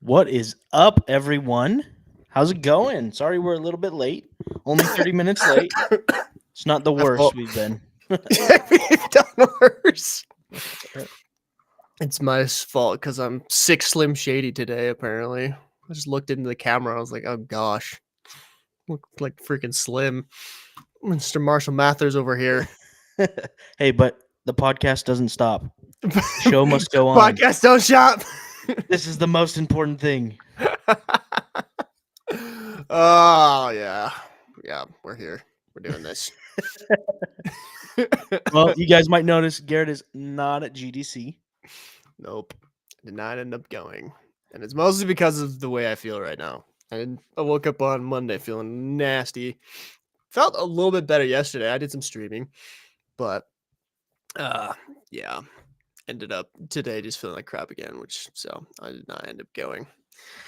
What is up, everyone? How's it going? Sorry we're a little bit late. Only 30 minutes late. It's not the worst we've been. We've done worse. It's my fault because I'm sick, Slim Shady today. Apparently, I just looked into the camera. I was like, "Oh gosh, look like freaking Slim." Mr. Marshall Mathers over here. Hey, but the podcast doesn't stop. Show must go on. Podcast don't shop. This is the most important thing. Oh yeah, we're here. We're doing this. Well, you guys might notice Garrett is not at GDC. Nope, did not end up going, and it's mostly because of the way I feel right now. I woke up on Monday feeling nasty. Felt a little bit better yesterday. I did some streaming, but yeah, ended up today just feeling like crap again, so I did not end up going.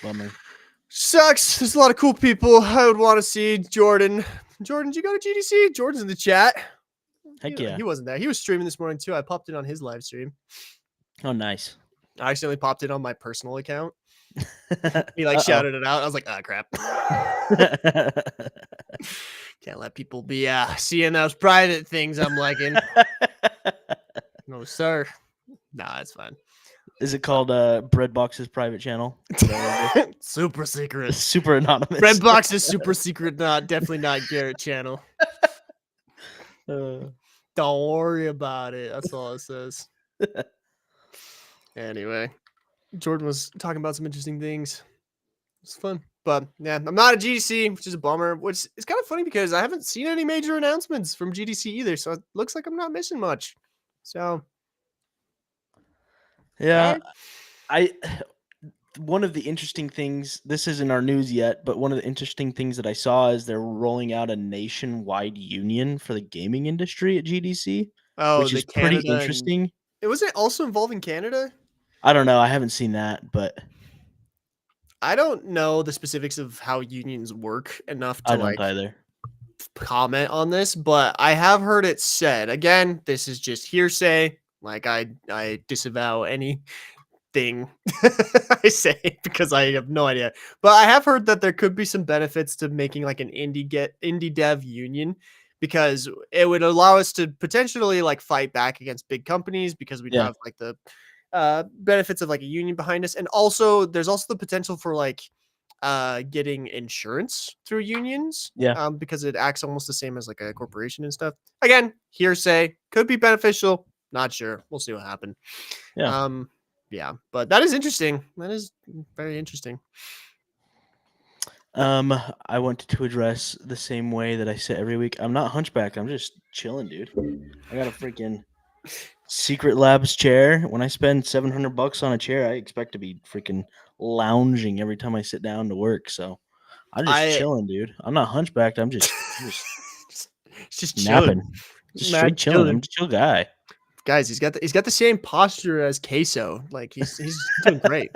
Bummer. Sucks. There's a lot of cool people I would want to see. Jordan, did you go to GDC? Jordan's in the chat. Heck yeah. He wasn't there. He was streaming this morning too. I popped in on his live stream. Oh, nice. I accidentally popped in on my personal account. He shouted it out. I was like, crap. Can't let people be seeing those private things I'm liking. No, sir. Nah, it's fine. Is it called Breadbox's private channel? Super secret. Super anonymous. Breadbox is super secret. Definitely not Garrett channel. Don't worry about it. That's all it says. Anyway, Jordan was talking about some interesting things. It's fun. But yeah, I'm not at GDC, which is a bummer, which is kind of funny because I haven't seen any major announcements from GDC either. So it looks like I'm not missing much. So yeah, one of the interesting things, this isn't our news yet, but one of the interesting things that I saw is they're rolling out a nationwide union for the gaming industry at GDC, which is pretty interesting. Was it also involving Canada? I don't know. I haven't seen that, but I don't know the specifics of how unions work enough to I don't either comment on this, but I have heard it said. Again, this is just hearsay. Like I disavow anything I say because I have no idea. But I have heard that there could be some benefits to making like an indie dev union, because it would allow us to potentially like fight back against big companies because we'd have like the benefits of like a union behind us. And also there's also the potential for like getting insurance through unions, because it acts almost the same as like a corporation and stuff. Again, hearsay, could be beneficial, not sure, we'll see what happens. But that is interesting. That is very interesting. I want to address the same way that I say every week. I'm not hunchback, I'm just chilling, dude. I got a freaking Secret Labs chair. When I spend $700 on a chair, I expect to be freaking lounging every time I sit down to work. So I'm just chilling, dude. I'm not hunchbacked. I'm just napping, just straight chilling. I'm a chill guy. Guys, he's got the same posture as Queso. Like he's doing great.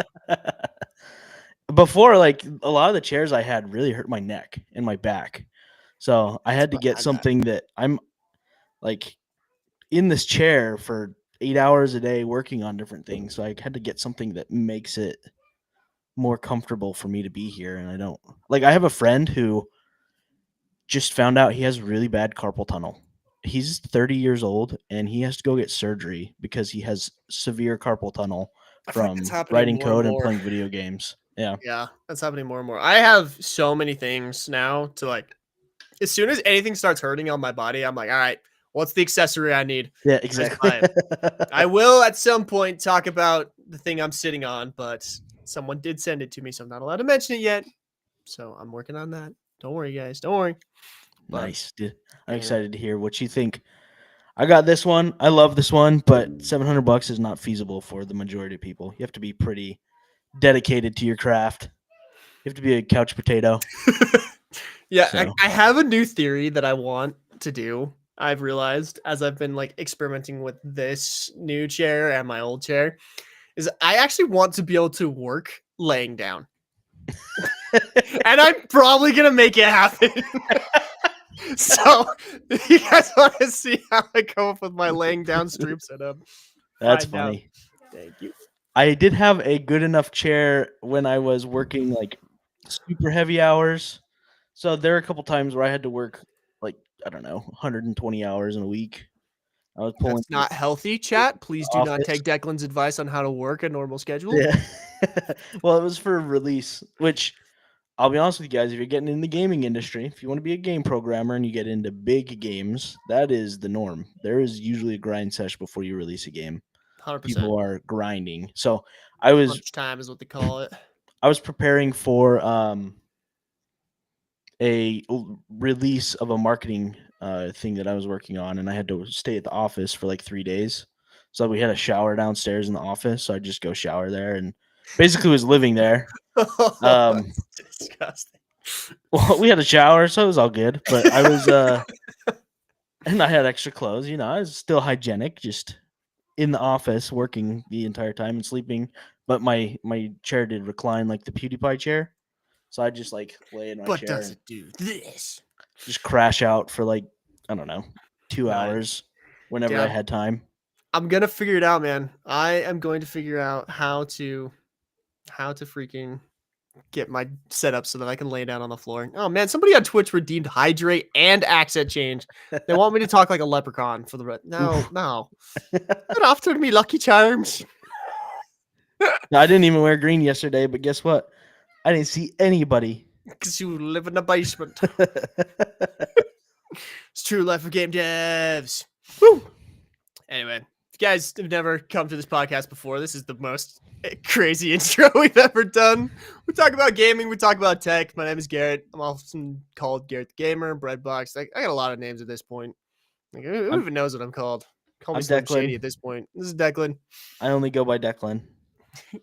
Before, like a lot of the chairs I had really hurt my neck and my back, so I had to get something that I'm like in this chair for 8 hours a day working on different things. So I had to get something that makes it more comfortable for me to be here. And I have a friend who just found out he has really bad carpal tunnel. He's 30 years old and he has to go get surgery because he has severe carpal tunnel from writing code and playing video games. Yeah, that's happening more and more. I have so many things now to like, as soon as anything starts hurting on my body, I'm like, all right, what's the accessory I need? Yeah, exactly. I will at some point talk about the thing I'm sitting on, but someone did send it to me, so I'm not allowed to mention it yet. So I'm working on that. Don't worry, guys. Don't worry. Nice, dude. I'm excited to hear what you think. I got this one. I love this one, but $700 is not feasible for the majority of people. You have to be pretty dedicated to your craft. You have to be a couch potato. Yeah, so. I have a new theory that I want to do. I've realized as I've been like experimenting with this new chair and my old chair, is I actually want to be able to work laying down. And I'm probably going to make it happen. So if you guys want to see how I come up with my laying down stream setup, that's funny. Thank you. I did have a good enough chair when I was working like super heavy hours. So there are a couple times where I had to work like, I don't know, 120 hours in a week. I was pulling That's not healthy, the chat. Please do not office. take Declan's advice on how to work a normal schedule. Yeah. Well, it was for release, which I'll be honest with you guys, if you're getting in the gaming industry, if you want to be a game programmer and you get into big games, that is the norm. There is usually a grind session before you release a game. 100%. People are grinding. So I was Crunch time is what they call it. I was preparing for release of a marketing thing that I was working on, and I had to stay at the office for like 3 days. So we had a shower downstairs in the office, so I just go shower there and basically was living there. That's disgusting. Well, we had a shower, so it was all good. But I was and I had extra clothes, I was still hygienic, just in the office working the entire time and sleeping. But my chair did recline like the PewDiePie chair. So I just like lay in my But chair does and it do this? just crash out for like, I don't know, 2 Right. hours whenever Yeah. I had time. I'm gonna figure it out, man. I am going to figure out how to freaking get my setup so that I can lay down on the floor. Oh man, somebody on Twitch redeemed hydrate and accent change. They want me to talk like a leprechaun for the rest. No, no. Get after me, Lucky Charms. No, I didn't even wear green yesterday, but guess what? I didn't see anybody. Because you live in the basement. It's true life of game devs. Woo! Anyway, if you guys have never come to this podcast before, this is the most crazy intro we've ever done. We talk about gaming, we talk about tech. My name is Garrett. I'm often called Garrett the Gamer, Breadbox. I got a lot of names at this point. Like, who even knows what I'm called? Call me I'm Slim Declan. Shady at this point. This is Declan. I only go by Declan.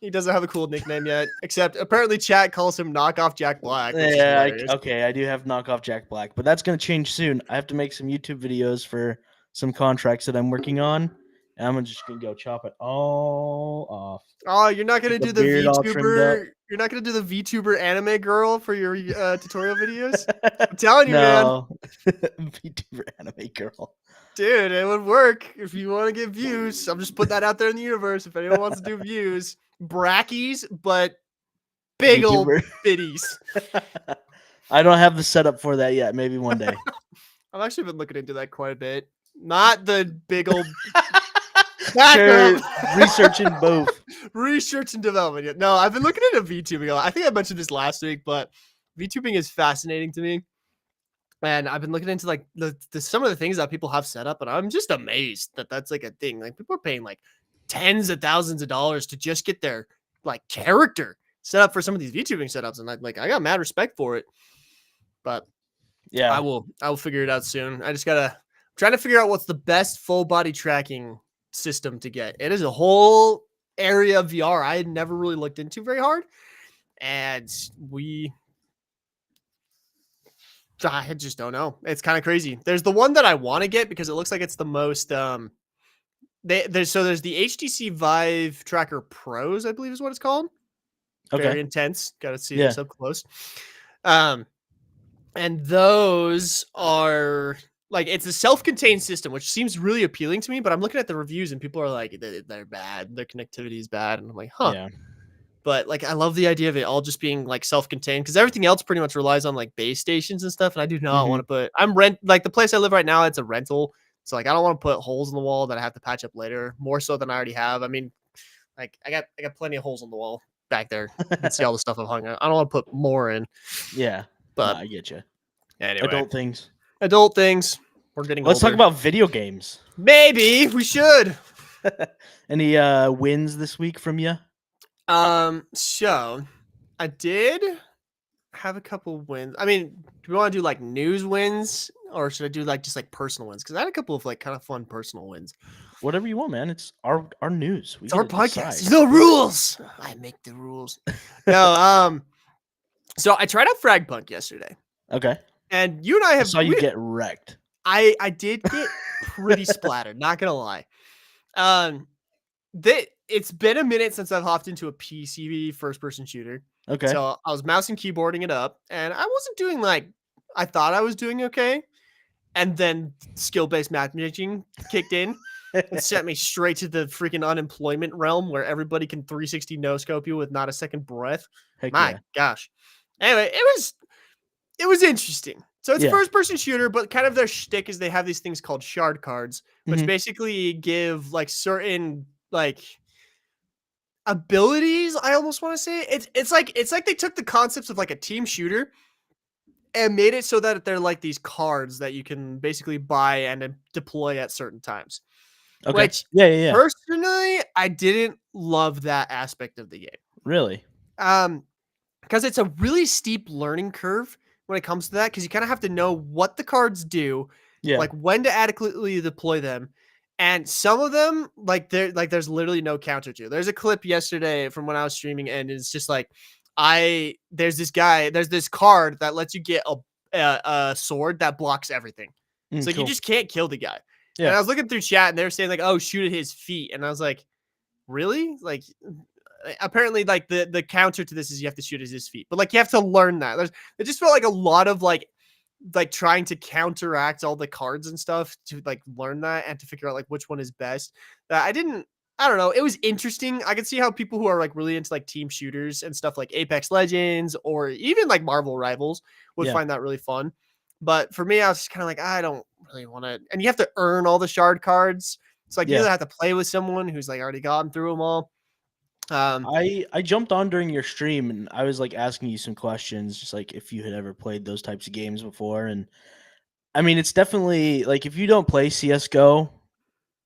He doesn't have a cool nickname yet, except apparently chat calls him Knockoff Jack Black. Which Yeah, is okay, I do have knockoff Jack Black, but that's going to change soon. I have to make some YouTube videos for some contracts that I'm working on, and I'm just going to go chop it all off. Oh, you're not gonna Get do the the beard all trimmed up. VTuber. You're not gonna do the VTuber anime girl for your tutorial videos. I'm telling you, man, No, VTuber anime girl. dude, it would work if you want to get views. I'm just putting that out there in the universe. If anyone wants to do views, brackies, but big old VTuber. bitties. I don't have the setup for that yet. Maybe one day. I've actually been looking into that quite a bit. Not the big old Sure, researching both. research and development. Yet. No, I've been looking into VTubing. I think I mentioned this last week, but VTubing is fascinating to me. And I've been looking into like the some of the things that people have set up, and I'm just amazed that that's like a thing. Like people are paying like tens of thousands of dollars to just get their like character set up for some of these VTubing setups, and I got mad respect for it. But Yeah, I will figure it out soon. I just I'm trying to figure out what's the best full body tracking system to get. It is a whole area of VR I had never really looked into very hard, and I just don't know. It's kind of crazy. There's the one that I want to get because it looks like it's the most there's the HTC Vive Tracker Pros, I believe is what it's called. okay. Very intense. Got to see this up close. And those are like, it's a self-contained system, which seems really appealing to me, but I'm looking at the reviews and people are like, they're bad. Their connectivity is bad. And I'm like, huh. Yeah. But like, I love the idea of it all just being like self-contained because everything else pretty much relies on like base stations and stuff. And I do not want to put, like the place I live right now, it's a rental. So like, I don't want to put holes in the wall that I have to patch up later, more so than I already have. I mean, like I got plenty of holes in the wall back there. You can see all the stuff I've hung out. I don't want to put more in. Yeah. But I get you. Anyway, Adult things. We're getting Let's older. talk about video games. Maybe we should. Any wins this week from you? So I did have a couple wins. I mean, do we want to do like news wins or should I do like just like personal wins? Because I had a couple of like kind of fun personal wins. Whatever you want, man. It's our news. It's our podcast. The rules. I make the rules. No, so I tried out Fragpunk yesterday. Okay. And you and I I saw you get wrecked. I did get pretty splattered, not gonna lie. It's been a minute since I've hopped into a PC first-person shooter. Okay. So I was mouse and keyboarding it up, and I wasn't doing like I thought I was doing okay. And then skill-based matchmaking kicked in. It sent me straight to the freaking unemployment realm where everybody can 360 no scope you with not a second breath. Heck My yeah. gosh. Anyway, it was interesting. So it's a Yeah. first person shooter, but kind of their shtick is they have these things called shard cards, which Mhm. basically give like certain like abilities. I almost want to say it's like they took the concepts of like a team shooter and made it so that they're like these cards that you can basically buy and then deploy at certain times. Okay. Which Yeah, yeah, yeah. personally, I didn't love that aspect of the game. Really? Um, because it's a really steep learning curve when it comes to that, because you kind of have to know what the cards do, Yeah. like when to adequately deploy them. And some of them, there's literally no counter to. There's a clip yesterday from when I was streaming, and it's just like there's this card that lets you get a sword that blocks everything. So you Cool. just can't kill the guy. And Yeah. I was looking through chat and they were saying like, "Oh, shoot at his feet." And I was like, "Really?" Like apparently like the counter to this is you have to shoot at his feet. But like you have to learn that. It just felt like a lot of like trying to counteract all the cards and stuff to like learn that and to figure out like which one is best. That I don't know. It was interesting. I could see how people who are like really into like team shooters and stuff like Apex Legends or even like Marvel Rivals would Yeah. find that really fun. But for me, I was just kind of like, I don't really want to. And you have to earn all the shard cards. So like you Yeah. either have to play with someone who's like already gotten through them all. I jumped on during your stream and I was like asking you some questions, just like if you had ever played those types of games before. And I mean, it's definitely like if you don't play CS:GO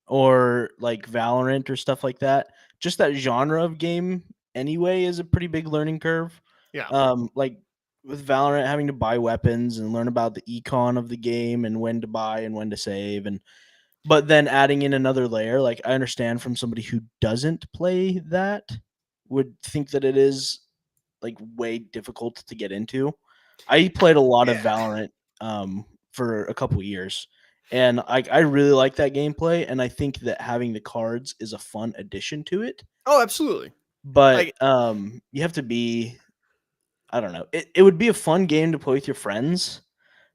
or like Valorant or stuff like that, just that genre of game anyway is a pretty big learning curve. Yeah. Like with Valorant, having to buy weapons and learn about the econ of the game and when to buy and when to save, and but then adding in another layer, like I understand from somebody who doesn't play that would think that it is like way difficult to get into. I played a lot of Yeah. Valorant for a couple years, and I really like that gameplay, and I think that having the cards is a fun addition to it. Oh, absolutely. But Like, you have to be, I don't know. It would be a fun game to play with your friends,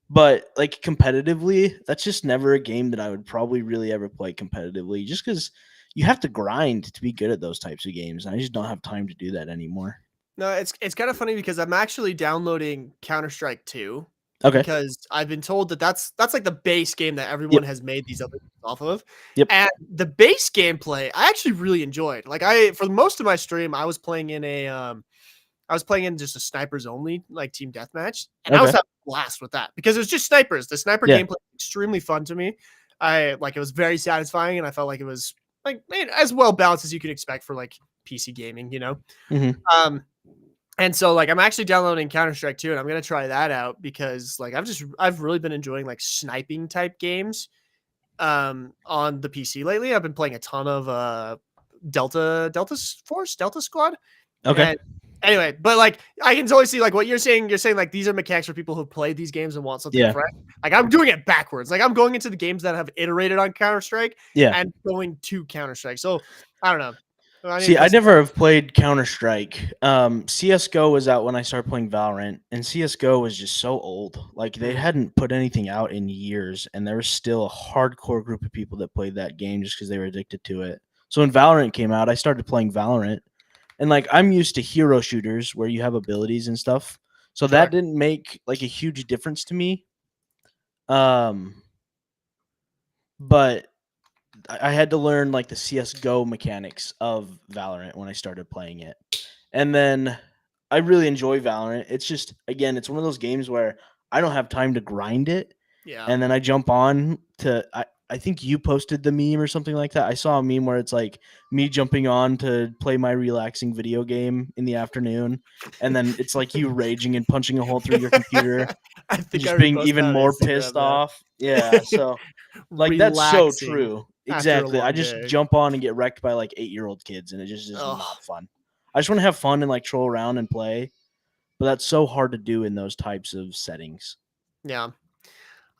but like competitively, that's just never a game that I would probably really ever play competitively, just because you have to grind to be good at those types of games. And I just don't have time to do that anymore. no, it's kind of funny because I'm actually downloading Counter-Strike 2 Okay. because I've been told that that's like the base game that everyone Yep. has made these other games off of. Yep. And the base gameplay I actually really enjoyed. Like for most of my stream, I was playing in just a snipers only like team deathmatch, and I was Okay. having a blast with that because it was just snipers. The sniper Yeah. gameplay was extremely fun to me. I like it was very satisfying, and I felt like it was like as well balanced as you could expect for like PC gaming, you know. Hmm. Um, and so like I'm actually downloading Counter-Strike 2 and I'm gonna try that out because like I've really been enjoying like sniping type games on the PC lately. I've been playing a ton of Delta Force, Delta Squad. Okay. And anyway, but like I can totally see like what you're saying like these are mechanics for people who play these games and want something Yeah. fresh. Like I'm doing it backwards. Like I'm going into the games that have iterated on Counter-Strike Yeah. and going to Counter-Strike. So I don't know. I need to See, I play some. never have played Counter Strike. CS:GO was out when I started playing Valorant, and CS:GO was just so old. Like they Mhm. hadn't put anything out in years, and there was still a hardcore group of people that played that game just because they were addicted to it. So when Valorant came out, I started playing Valorant, and like I'm used to hero shooters where you have abilities and stuff. So that Sure. didn't make like a huge difference to me. Um, but I had to learn like the CS:GO mechanics of Valorant when I started playing it. And then I really enjoy Valorant. It's just again, it's one of those games where I don't have time to grind it, Yeah. and then I jump on to I think you posted the meme or something like that. I saw a meme where it's like me jumping on to play my relaxing video game in the afternoon, and then it's like you raging and punching a hole through your computer I and think I just being reposted even on more pissed Instagram off. Yeah, that. so like that's so Relaxing true. after a Exactly. I long just day. jump on and get wrecked by like 8-year-old kids, and it just is Oh, not fun. I just want to have fun and like troll around and play, but that's so hard to do in those types of settings. yeah.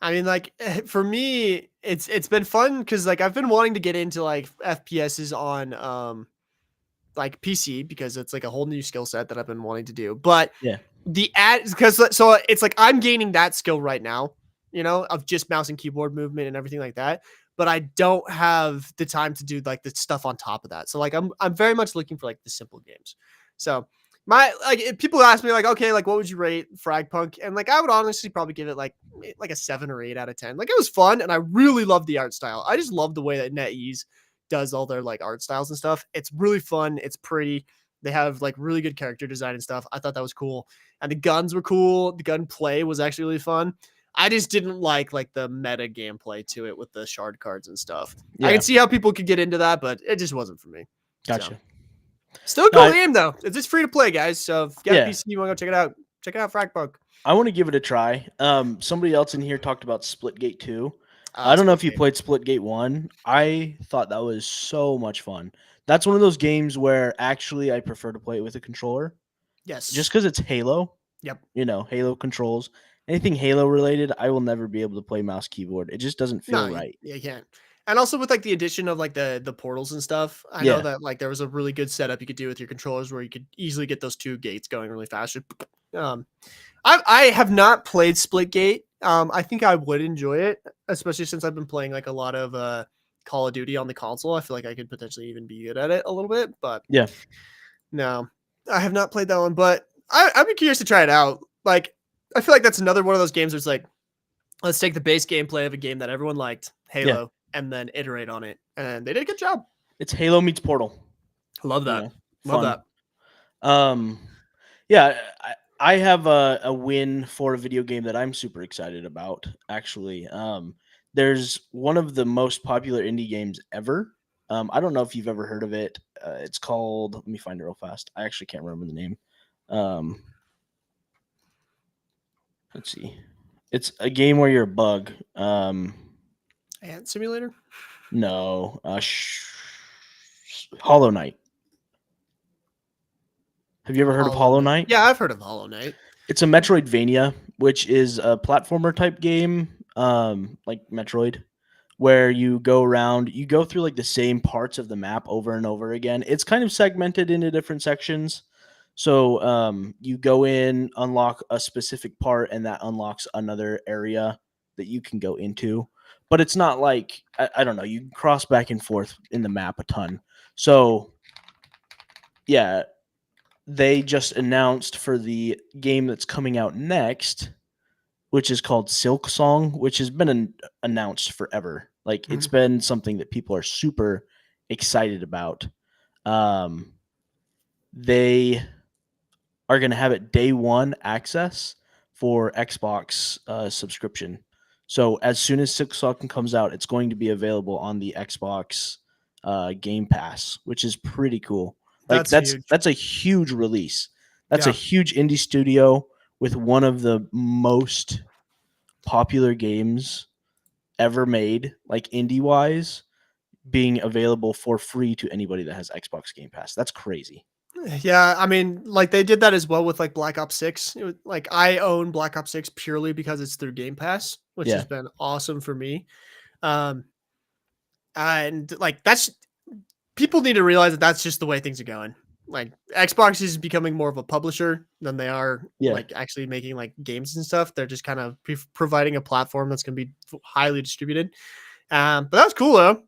I mean, like for me, it's been fun because like I've been wanting to get into like FPSs on like PC because it's like a whole new skill set that I've been wanting to do. But Yeah. the ad because so it's like I'm gaining that skill right now, you know, of just mouse and keyboard movement and everything like that. but I don't have the time to do like the stuff on top of that. So like I'm very much looking for like the simple games. So my like if people ask me like, okay, like what would you rate Fragpunk? And like I would honestly probably give it like a 7 or 8 out of 10. Like it was fun and I really love the art style. I just love the way that NetEase does all their like art styles and stuff. It's really fun. It's pretty. They have like really good character design and stuff. I thought that was cool. And the guns were cool. The gun play was actually really fun. I just didn't like the meta gameplay to it with the shard cards and stuff. Yeah. I can see how people could get into that, but it just wasn't for me. Gotcha. So. Still a cool game though. It's just free to play, guys. So if you got a PC, you want to go check it out. Check out Fragpunk. I want to give it a try. Somebody else in here talked about Splitgate 2. I don't know if you played Splitgate 1. I thought that was so much fun. That's one of those games where actually I prefer to play it with a controller. Yes. Just because it's Halo. Yep. You know, Halo controls. Anything Halo related, I will never be able to play mouse keyboard. It just doesn't feel right. Yeah, you can't. And also with like the addition of like the portals and stuff, I know that like there was a really good setup you could do with your controllers where you could easily get those 2 gates going really fast. I have not played Splitgate. I think I would enjoy it, especially since I've been playing like a lot of Call of Duty on the console. I feel like I could potentially even be good at it a little bit, but yeah, no, I have not played that one, but I'd be curious to try it out. Like, I feel like that's another one of those games where it's like, let's take the base gameplay of a game that everyone liked, Halo, and then iterate on it. And they did a good job. It's Halo meets Portal. Love that. Love that. Yeah, I have a win for a video game that I'm super excited about, actually. There's one of the most popular indie games ever. I don't know if you've ever heard of it. It's called, let me find it real fast. I actually can't remember the name. Let's see. It's a game where you're a bug. Ant Simulator? No. Hollow Knight. Have you ever heard of Hollow Knight? Yeah, I've heard of Hollow Knight. It's a Metroidvania, which is a platformer type game, like Metroid, where you go around, you go through like the same parts of the map over and over again. It's kind of segmented into different sections. So you go in, unlock a specific part, and that unlocks another area that you can go into. But it's not like, I don't know, you can cross back and forth in the map a ton. So, yeah, they just announced for the game that's coming out next, which is called Silksong, which has been announced forever. Like, it's been something that people are super excited about. They are going to have it day one access for Xbox subscription. So as soon as Silksong comes out, it's going to be available on the Xbox Game Pass, which is pretty cool. Like that's a huge release. That's a huge indie studio with one of the most popular games ever made, like indie wise, being available for free to anybody that has Xbox Game Pass. That's crazy. Yeah, I mean, like they did that as well with like Black Ops 6. Like I own Black Ops 6 purely because it's through Game Pass, which has been awesome for me. And like that's people need to realize that that's just the way things are going. Like Xbox is becoming more of a publisher than they are like actually making like games and stuff. They're just kind of providing a platform that's going to be highly distributed. But that was cool though.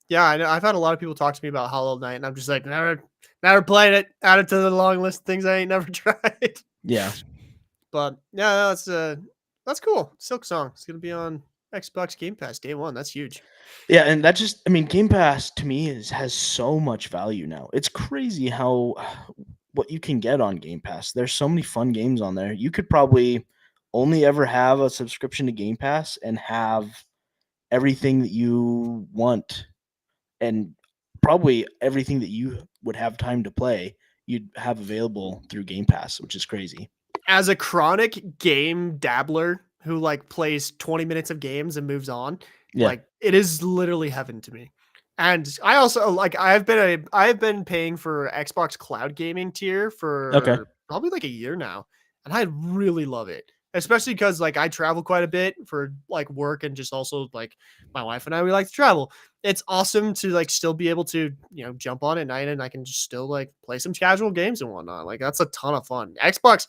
Yeah, I know I've had a lot of people talk to me about Hollow Knight, and I'm just like, never played it. Add it to the long list of things I ain't never tried. Yeah. But yeah, that's cool. Silksong. It's gonna be on Xbox Game Pass day one. That's huge. Yeah, and that just, I mean, Game Pass to me has so much value now. It's crazy how what you can get on Game Pass. There's so many fun games on there. You could probably only ever have a subscription to Game Pass and have everything that you want, and probably everything that you would have time to play, you'd have available through Game Pass, which is crazy. As a chronic game dabbler who like plays 20 minutes of games and moves on, like it is literally heaven to me. And I also like I've been paying for Xbox Cloud Gaming tier for probably like a year now, and I really love it. Especially because like I travel quite a bit for like work, and just also like my wife and I, we like to travel. It's awesome to like still be able to, jump on at night and I can just still like play some casual games and whatnot. Like that's a ton of fun. Xbox,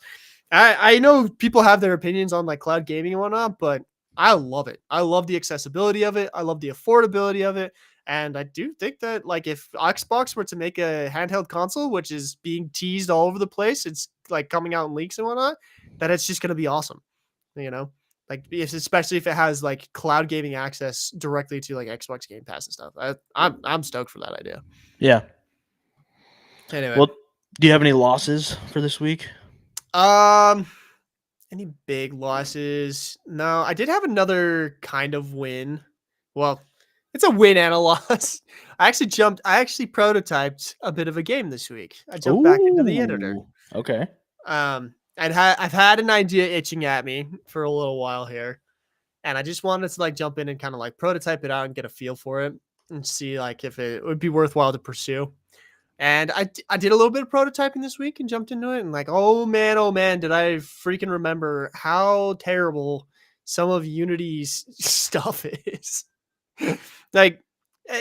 I know people have their opinions on like cloud gaming and whatnot, but I love it. I love the accessibility of it. I love the affordability of it. And I do think that like if Xbox were to make a handheld console, which is being teased all over the place, it's like coming out in leaks and whatnot, that it's just gonna be awesome. You know? Like especially if it has like cloud gaming access directly to like Xbox Game Pass and stuff. I'm stoked for that idea. Yeah. Anyway. Well, do you have any losses for this week? Any big losses? No, I did have another kind of win. Well, it's a win and a loss. I actually prototyped a bit of a game this week. I jumped back into the editor. Ooh, okay. I've had an idea itching at me for a little while here, and I just wanted to like jump in and kind of like prototype it out and get a feel for it and see like if it would be worthwhile to pursue. And I did a little bit of prototyping this week and jumped into it. And like, oh man, did I freaking remember how terrible some of Unity's stuff is. Like,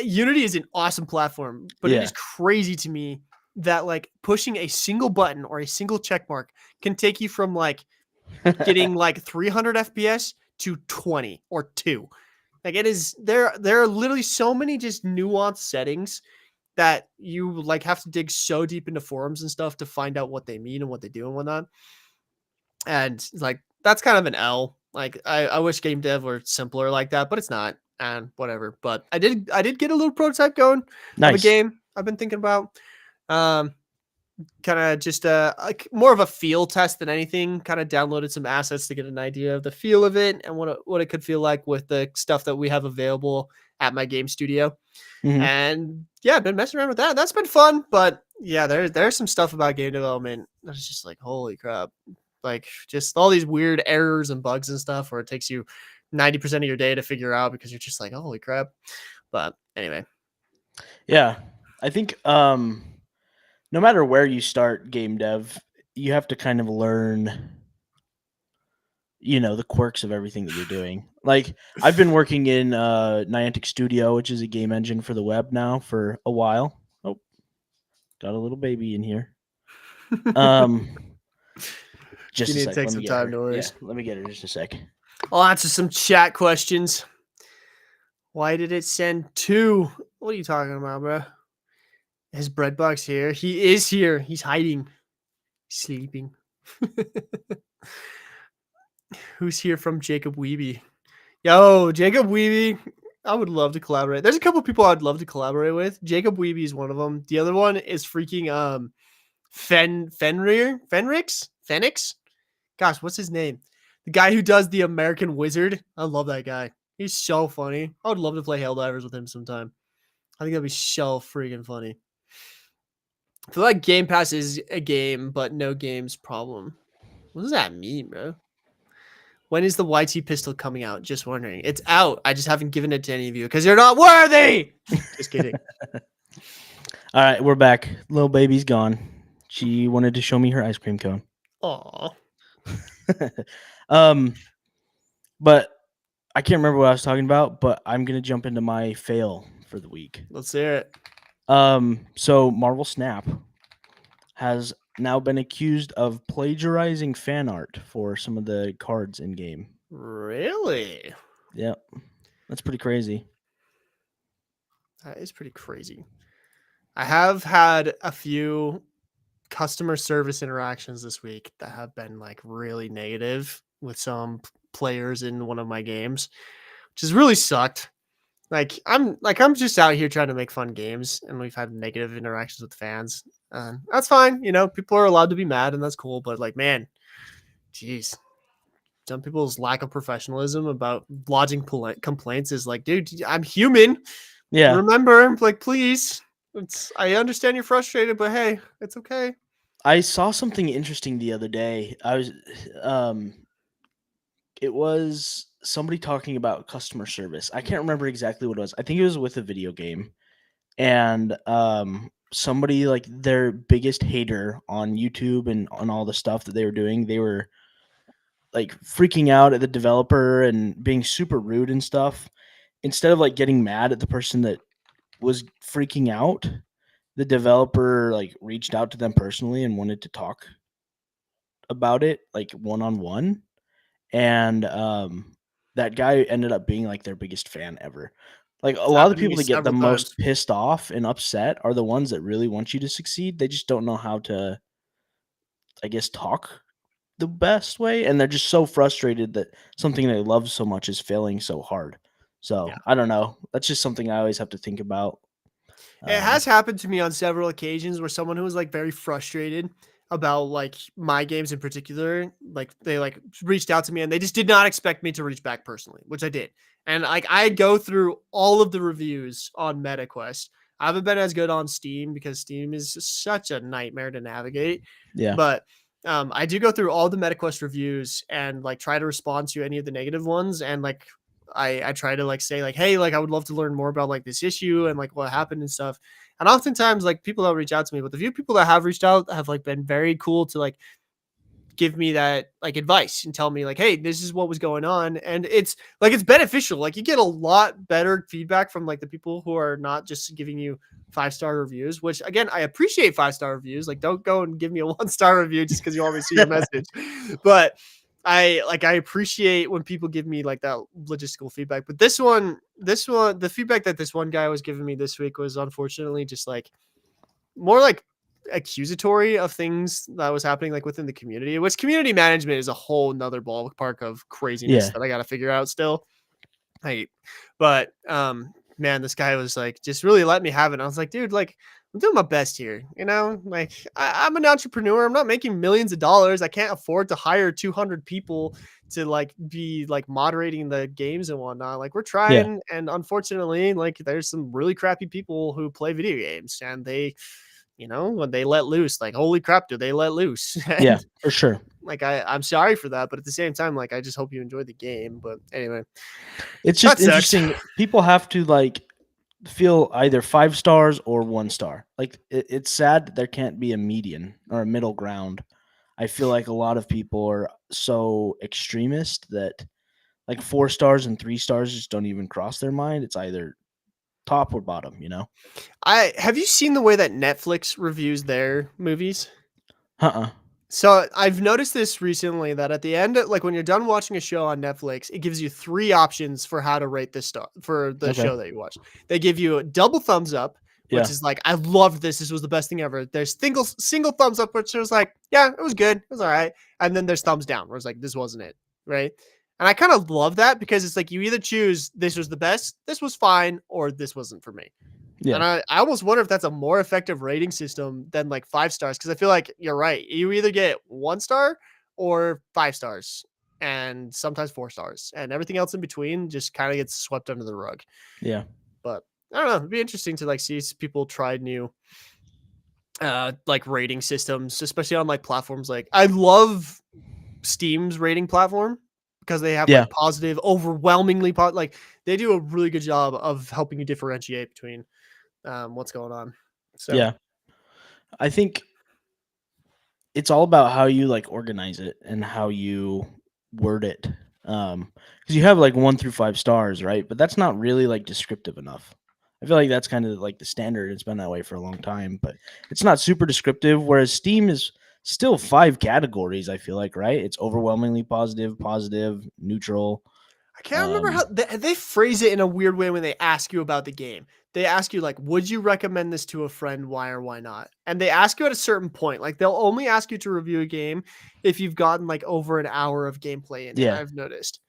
Unity is an awesome platform, but it is crazy to me that like pushing a single button or a single check mark can take you from like getting like 300 FPS to 20 or 2. Like it is, there are literally so many just nuanced settings that you like have to dig so deep into forums and stuff to find out what they mean and what they do and whatnot. And like that's kind of an L. Like I wish game dev were simpler like that, but it's not. And whatever. But I did get a little prototype going of a game I've been thinking about. Kind of just like more of a feel test than anything. Kind of downloaded some assets to get an idea of the feel of it and what it could feel like with the stuff that we have available at my game studio. Mm-hmm. And yeah, I've been messing around with that. That's been fun. But yeah, there's some stuff about game development that's just like, holy crap. Like just all these weird errors and bugs and stuff where it takes you 90% of your day to figure out because you're just like, holy crap. But anyway. Yeah. I think no matter where you start game dev, you have to kind of learn, the quirks of everything that you're doing. Like I've been working in Niantic Studio, which is a game engine for the web now for a while. Oh, got a little baby in here. Just you need to take some time, Doris. Yeah, let me get her just a sec. I'll answer some chat questions. Why did it send 2? What are you talking about, bro? His bread box here. He is here. He's hiding. Sleeping. Who's here from Jacob Weeby? Yo, Jacob Weeby. I would love to collaborate. There's a couple people I'd love to collaborate with. Jacob Weeby is one of them. The other one is freaking Fenix. Gosh, what's his name? The guy who does the American Wizard. I love that guy. He's so funny. I would love to play Helldivers with him sometime. I think that'd be so freaking funny. I feel like Game Pass is a game, but no games problem. What does that mean, bro? When is the YT pistol coming out? Just wondering. It's out. I just haven't given it to any of you because you're not worthy. Just kidding. All right, we're back. Little baby's gone. She wanted to show me her ice cream cone. Aw. But I can't remember what I was talking about, but I'm going to jump into my fail for the week. Let's hear it. So Marvel Snap has now been accused of plagiarizing fan art for some of the cards in game. Really? Yeah. That's pretty crazy. That is pretty crazy. I have had a few customer service interactions this week that have been like really negative with some players in one of my games, which has really sucked. I'm just out here trying to make fun games, and we've had negative interactions with fans. That's fine, people are allowed to be mad, and that's cool. But like, man, jeez, some people's lack of professionalism about lodging complaints is like, dude, I'm human. Yeah, remember, like, please. I understand you're frustrated, but hey, it's okay. I saw something interesting the other day. It was somebody talking about customer service. I can't remember exactly what it was. I think it was with a video game. And somebody, like, their biggest hater on YouTube and on all the stuff that they were doing, they were like freaking out at the developer and being super rude and stuff. Instead of like getting mad at the person that was freaking out, the developer like reached out to them personally and wanted to talk about it like one-on-one. And that guy ended up being like their biggest fan ever. Like a It's lot of the happened to me people that get the several most times. pissed off and upset are the ones that really want you to succeed. They just don't know how to, I guess, talk the best way, and they're just so frustrated that something they love so much is failing so hard. So Yeah. I don't know. That's just something I always have to think about. It Um, has happened to me on several occasions where someone who was like very frustrated about like my games in particular, like they like reached out to me and they just did not expect me to reach back personally, which I did. And like I go through all of the reviews on MetaQuest. I haven't been as good on Steam because Steam is just such a nightmare to navigate. yeah, But I do go through all the MetaQuest reviews and like try to respond to any of the negative ones. And like I try to like say like, hey, like I would love to learn more about like this issue and like what happened and stuff. And oftentimes like people don't reach out to me, but the few people that have reached out have like been very cool to like give me that like advice and tell me like, hey, this is what was going on. And it's like it's beneficial. Like you get a lot better feedback from like the people who are not just giving you 5-star reviews, which again, I appreciate 5-star reviews. Like don't go and give me a 1-star review just because you want me to see your message. But I appreciate when people give me like that logistical feedback. But this one, the feedback that this one guy was giving me this week was unfortunately just like more like accusatory of things that was happening like within the community, which community management is a whole nother ballpark of craziness yeah, that I got to figure out still. I, but man, this guy was like just really let me have it. And I was like, dude, like I'm doing my best here, you know. Like I'm an entrepreneur. I'm not making millions of dollars. I can't afford to hire 200 people to like be like moderating the games and whatnot. Like we're yeah, trying, and unfortunately, like there's some really crappy people who play video games, and they, you know, when they let loose, like holy crap, do they let loose? yeah, And for sure. like I'm sorry for that, but at the same time, like I just hope you enjoy the game. But anyway, It's that just sucks. interesting. People have to like feel either 5 stars or 1 star. Like it's sad that there can't be a median or a middle ground. I feel like a lot of people are so extremist that like 4 stars and 3 stars just don't even cross their mind. It's either top or bottom, you know? I have you seen the way that Netflix reviews their movies? Uh-uh. So I've noticed this recently that at the end, like when you're done watching a show on Netflix, it gives you 3 options for how to rate this star for the Okay. show that you watch. They give you a double thumbs up, which Yeah. is like, I loved this. This was the best thing ever. There's single thumbs up, which was like, yeah, it was good. It was all right. And then there's thumbs down, where it's like, this wasn't it. Right. And I kind of love that because it's like you either choose this was the best, this was fine, or this wasn't for me. And Yeah. I almost wonder if that's a more effective rating system than like 5 stars. Cause I feel like you're right. You either get 1 star or 5 stars and sometimes 4 stars, and everything else in between just kind of gets swept under the rug. Yeah. But I don't know. It'd be interesting to like see people try new like rating systems, especially on like platforms. Like I love Steam's rating platform because they have Yeah. like positive, overwhelmingly like they do a really good job of helping you differentiate between what's going on. So Yeah. I think it's all about how you like organize it and how you word it. Because you have like 1 through 5 stars, right? But that's not really like descriptive enough. I feel like that's kind of like the standard. It's been that way for a long time, but it's not super descriptive. Whereas Steam is still 5 categories. I feel like, right? It's overwhelmingly positive, positive, neutral. I can't remember Um, how they phrase it in a weird way when they ask you about the game. They ask you like, "Would you recommend this to a friend? Why or why not?" And they ask you at a certain point. Like they'll only ask you to review a game if you've gotten like over an hour of gameplay in it. yeah, I've noticed.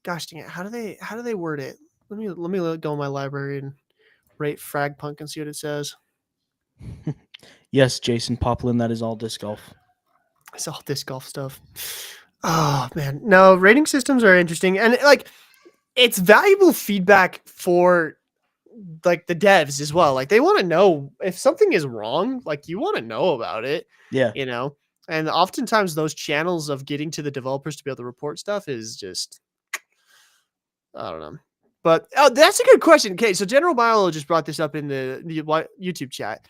Gosh dang it! How do they word it? Let me go in my library and rate Fragpunk and see what it says. yes, Jason Poplin. That is all disc golf. It's all disc golf stuff. Oh man, no, rating systems are interesting, and like it's valuable feedback for like the devs as well. Like they want to know if something is wrong, like you want to know about it, Yeah, you know. And oftentimes those channels of getting to the developers to be able to report stuff is just I don't know. But oh, that's a good question. Okay, so General Milo just brought this up in the YouTube chat.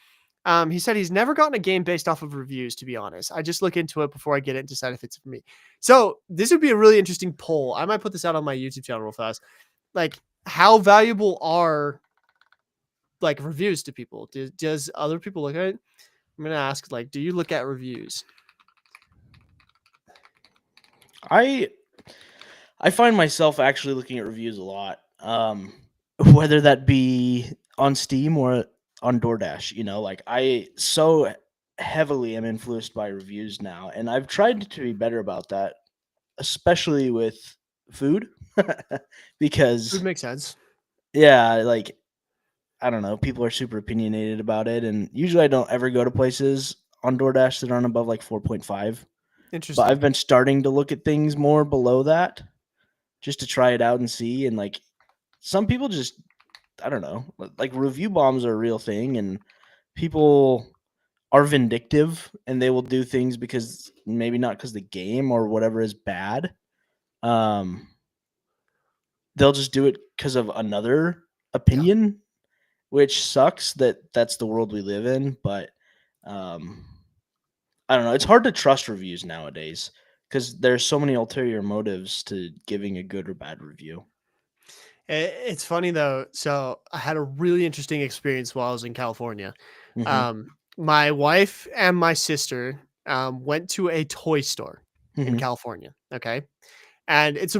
He said he's never gotten a game based off of reviews, to be honest. I just look into it before I get it and decide if it's for me. So this would be a really interesting poll. I might put this out on my YouTube channel real fast. Like, how valuable are like reviews to people? Does other people look at it? I'm gonna ask, like, do you look at reviews? I I find myself actually looking at reviews a lot, whether that be on Steam or on DoorDash. Like I so heavily am influenced by reviews now, and I've tried to be better about that, especially with food, Would because make sense. yeah, like I don't know, people are super opinionated about it, and usually I don't ever go to places on DoorDash that aren't above like 4.5. But Interesting. I've been starting to look at things more below that just to try it out and see. And like some people just, I don't know, like review bombs are a real thing, and people are vindictive and they will do things because maybe not because the game or whatever is bad. Um, they'll just do it because of another Yeah. opinion, which sucks that that's the world we live in. But um, I don't know. It's hard to trust reviews nowadays because there's so many ulterior motives to giving a good or bad review. It's funny though. So I had a really interesting experience while I was in California. Hmm. My wife and my sister went to a toy store in Hmm. California. Okay. And it's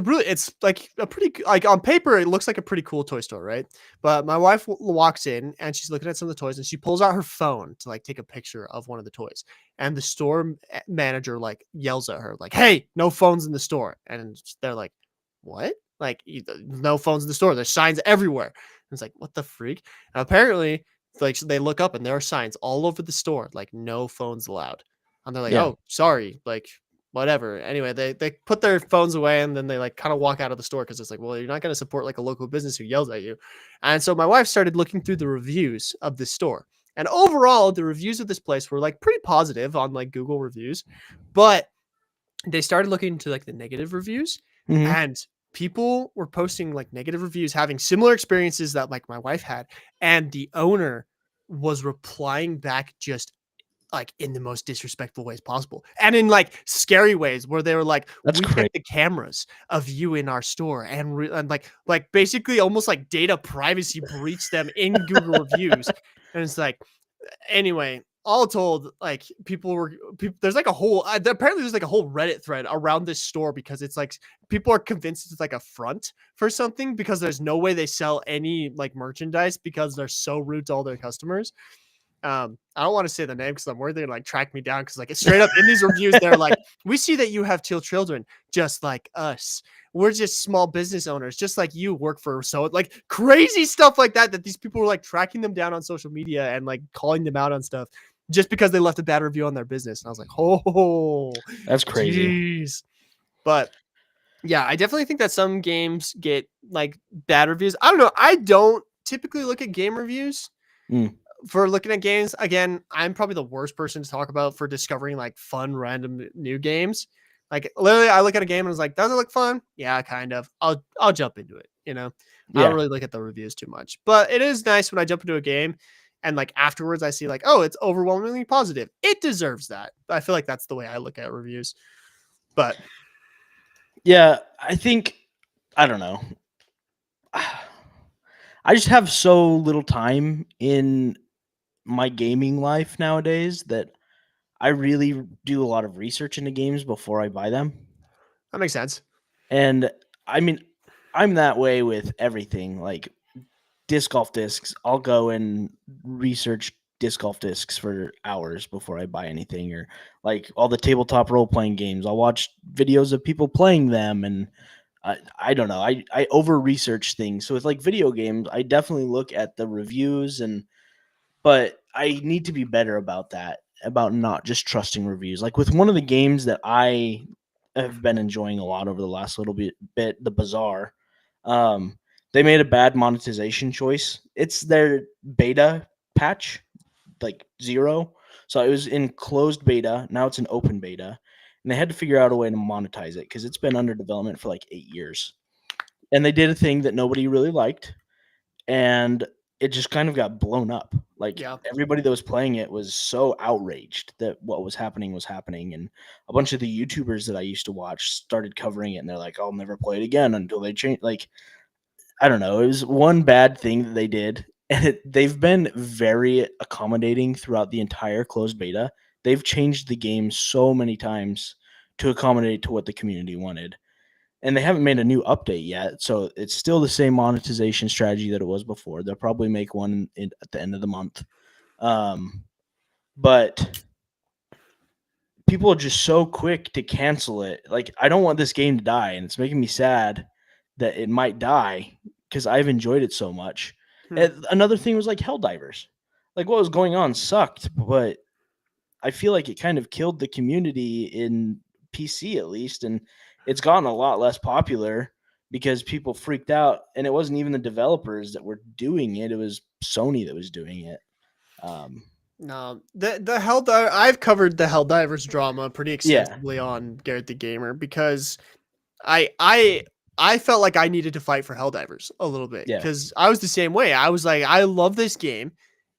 like a pretty, like on paper, it looks like a pretty cool toy store, right? But my wife walks in and she's looking at some of the toys and she pulls out her phone to like take a picture of one of the toys. And the store manager like yells at her, like, "Hey, no phones in the store." And they're like, "What? Like, no phones in the store. There's signs everywhere." And it's like, what the freak? And apparently, like, they look up and there are signs all over the store, like, no phones allowed. And they're like, Yeah. "Oh, sorry." Like, whatever. Anyway, they put their phones away and then they like kind of walk out of the store because it's like, well, you're not going to support like a local business who yells at you. And so my wife started looking through the reviews of this store. And overall, the reviews of this place were like pretty positive on like Google reviews, but they started looking into like the negative reviews, Hmm. and people were posting like negative reviews having similar experiences that like my wife had, and the owner was replying back just like in the most disrespectful ways possible and in like scary ways where they were like, That's "We crazy. checked the cameras of you in our store and, and like basically almost like data privacy breached them in Google reviews." And it's like, anyway, all told, like there's like a whole apparently there's like a whole Reddit thread around this store because it's like people are convinced it's like a front for something because there's no way they sell any like merchandise because they're so rude to all their customers. I don't want to say the name because I'm worried they're gonna like track me down because like it's straight up in these reviews, they're like, "We see that you have two children just like us. We're just small business owners, just like you work for." So like crazy stuff like that these people were like tracking them down on social media and like calling them out on stuff just because they left a bad review on their business. And I was like, "Oh, That's crazy. jeez." But yeah, I definitely think that some games get like bad reviews. I don't know. I don't typically look at game reviews Mm. for looking at games. Again, I'm probably the worst person to talk about for discovering like fun random new games. Like literally I look at a game and was like, "Does it look fun?" Yeah, kind of. I'll jump into it, you know. I don't Yeah. really look at the reviews too much. But it is nice when I jump into a game and like afterwards I see like, "Oh, it's overwhelmingly positive. It deserves that." I feel like that's the way I look at reviews. But Yeah. I think, I don't know. I just have so little time in my gaming life nowadays that I really do a lot of research into games before I buy them. that makes sense. And I mean, I'm that way with everything. Like disc golf discs, I'll go and research disc golf discs for hours before I buy anything, or like all the tabletop role playing games. I'll watch videos of people playing them, and I don't know. I over research things. So with like video games, I definitely look at the reviews, and but I need to be better about that, about not just trusting reviews. Like with one of the games that I have been enjoying a lot over the last little bit, the Bazaar. Um, they made a bad monetization choice. It's their beta patch, like 0. So it was in closed beta. Now it's an open beta, and they had to figure out a way to monetize it because it's been under development for like 8 years. And they did a thing that nobody really liked, and it just kind of got blown up. Like Yeah. everybody that was playing it was so outraged that what was happening, and a bunch of the YouTubers that I used to watch started covering it, and they're like, "I'll never play it again until they change." Like I don't know, it was one bad thing that they did, and they've been very accommodating throughout the entire closed beta. They've changed the game so many times to accommodate to what the community wanted. and they haven't made a new update yet. So it's still the same monetization strategy that it was before. They'll probably make one at the end of the month. But people are just so quick to cancel it. Like, I don't want this game to die, and it's making me sad that it might die because I've enjoyed it so much. And another thing was like Helldivers. Like, what was going on sucked, but I feel like it kind of killed the community in PC at least, and it's gotten a lot less popular because people freaked out, and it wasn't even the developers that were doing it; it was Sony that was doing it. No, I've covered the Helldivers drama pretty extensively on Garrett the Gamer because I felt like I needed to fight for Helldivers a little bit because I was the same way. I was like, I love this game,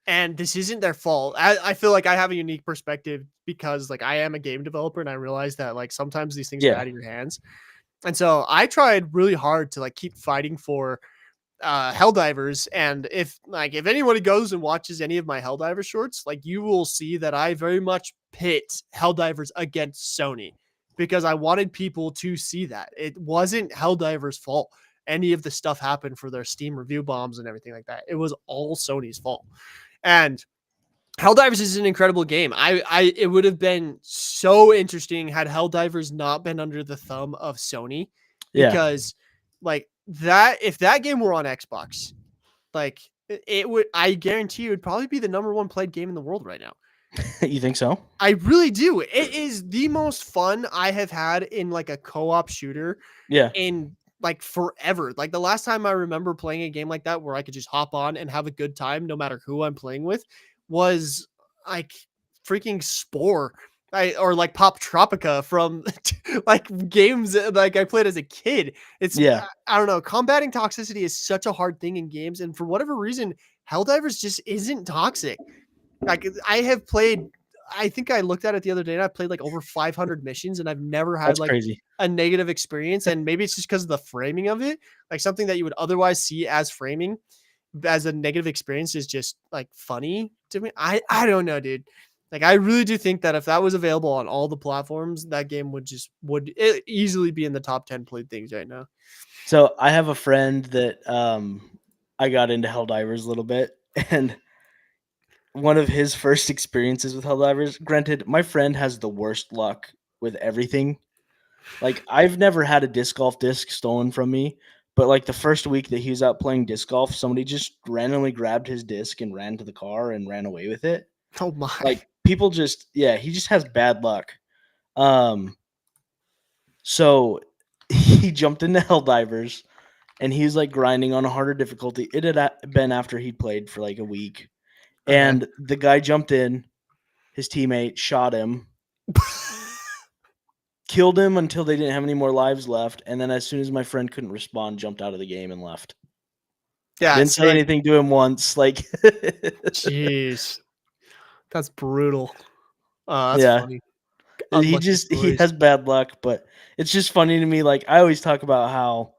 and this isn't their fault. I feel like I have a unique perspective because like I am a game developer, and I realize that like sometimes these things are out of your hands, and so I tried really hard to like keep fighting for Helldivers. And if anybody goes and watches any of my Helldivers shorts, like you will see that I very much pit Helldivers against Sony because I wanted people to see that it wasn't Helldivers' fault. Any of the stuff happened for their Steam review bombs and everything like that. It was all Sony's fault. And Helldivers is an incredible game. It would have been so interesting had Helldivers not been under the thumb of Sony, because like that, if that game were on Xbox, like it would, I guarantee you, it would probably be the number one played game in the world right now. You think so? I really do. It is the most fun I have had in like a co-op shooter. In like forever. Like the last time I remember playing a game like that where I could just hop on and have a good time no matter who I'm playing with was like freaking Spore. Or like Pop Tropica from like games like I played as a kid. It's I don't know. Combating toxicity is such a hard thing in games, and for whatever reason, Helldivers just isn't toxic. Like I have played, I think I looked at it the other day, and I played like over 500 missions, and I've never had a negative experience. And maybe it's just because of the framing of it, like something that you would otherwise see as framing as a negative experience is just like funny to me. I don't know, dude. Like I really do think that if that was available on all the platforms, that game would easily be in the top 10 played things right now. So I have a friend that I got into Helldivers a little bit, and one of his first experiences with Helldivers, granted, my friend has the worst luck with everything. Like, I've never had a disc golf disc stolen from me, but like the first week that he was out playing disc golf, somebody just randomly grabbed his disc and ran to the car and ran away with it. Oh my. Like, people just, he just has bad luck. So he jumped into Helldivers, and he was like grinding on a harder difficulty. It had been after he'd played for like a week. And the guy jumped in, his teammate shot him, killed him until they didn't have any more lives left. And then as soon as my friend couldn't respond, jumped out of the game and left. Yeah. Didn't say anything to him once. Like, jeez. That's brutal. That's funny. He has bad luck, but it's just funny to me. Like, I always talk about how,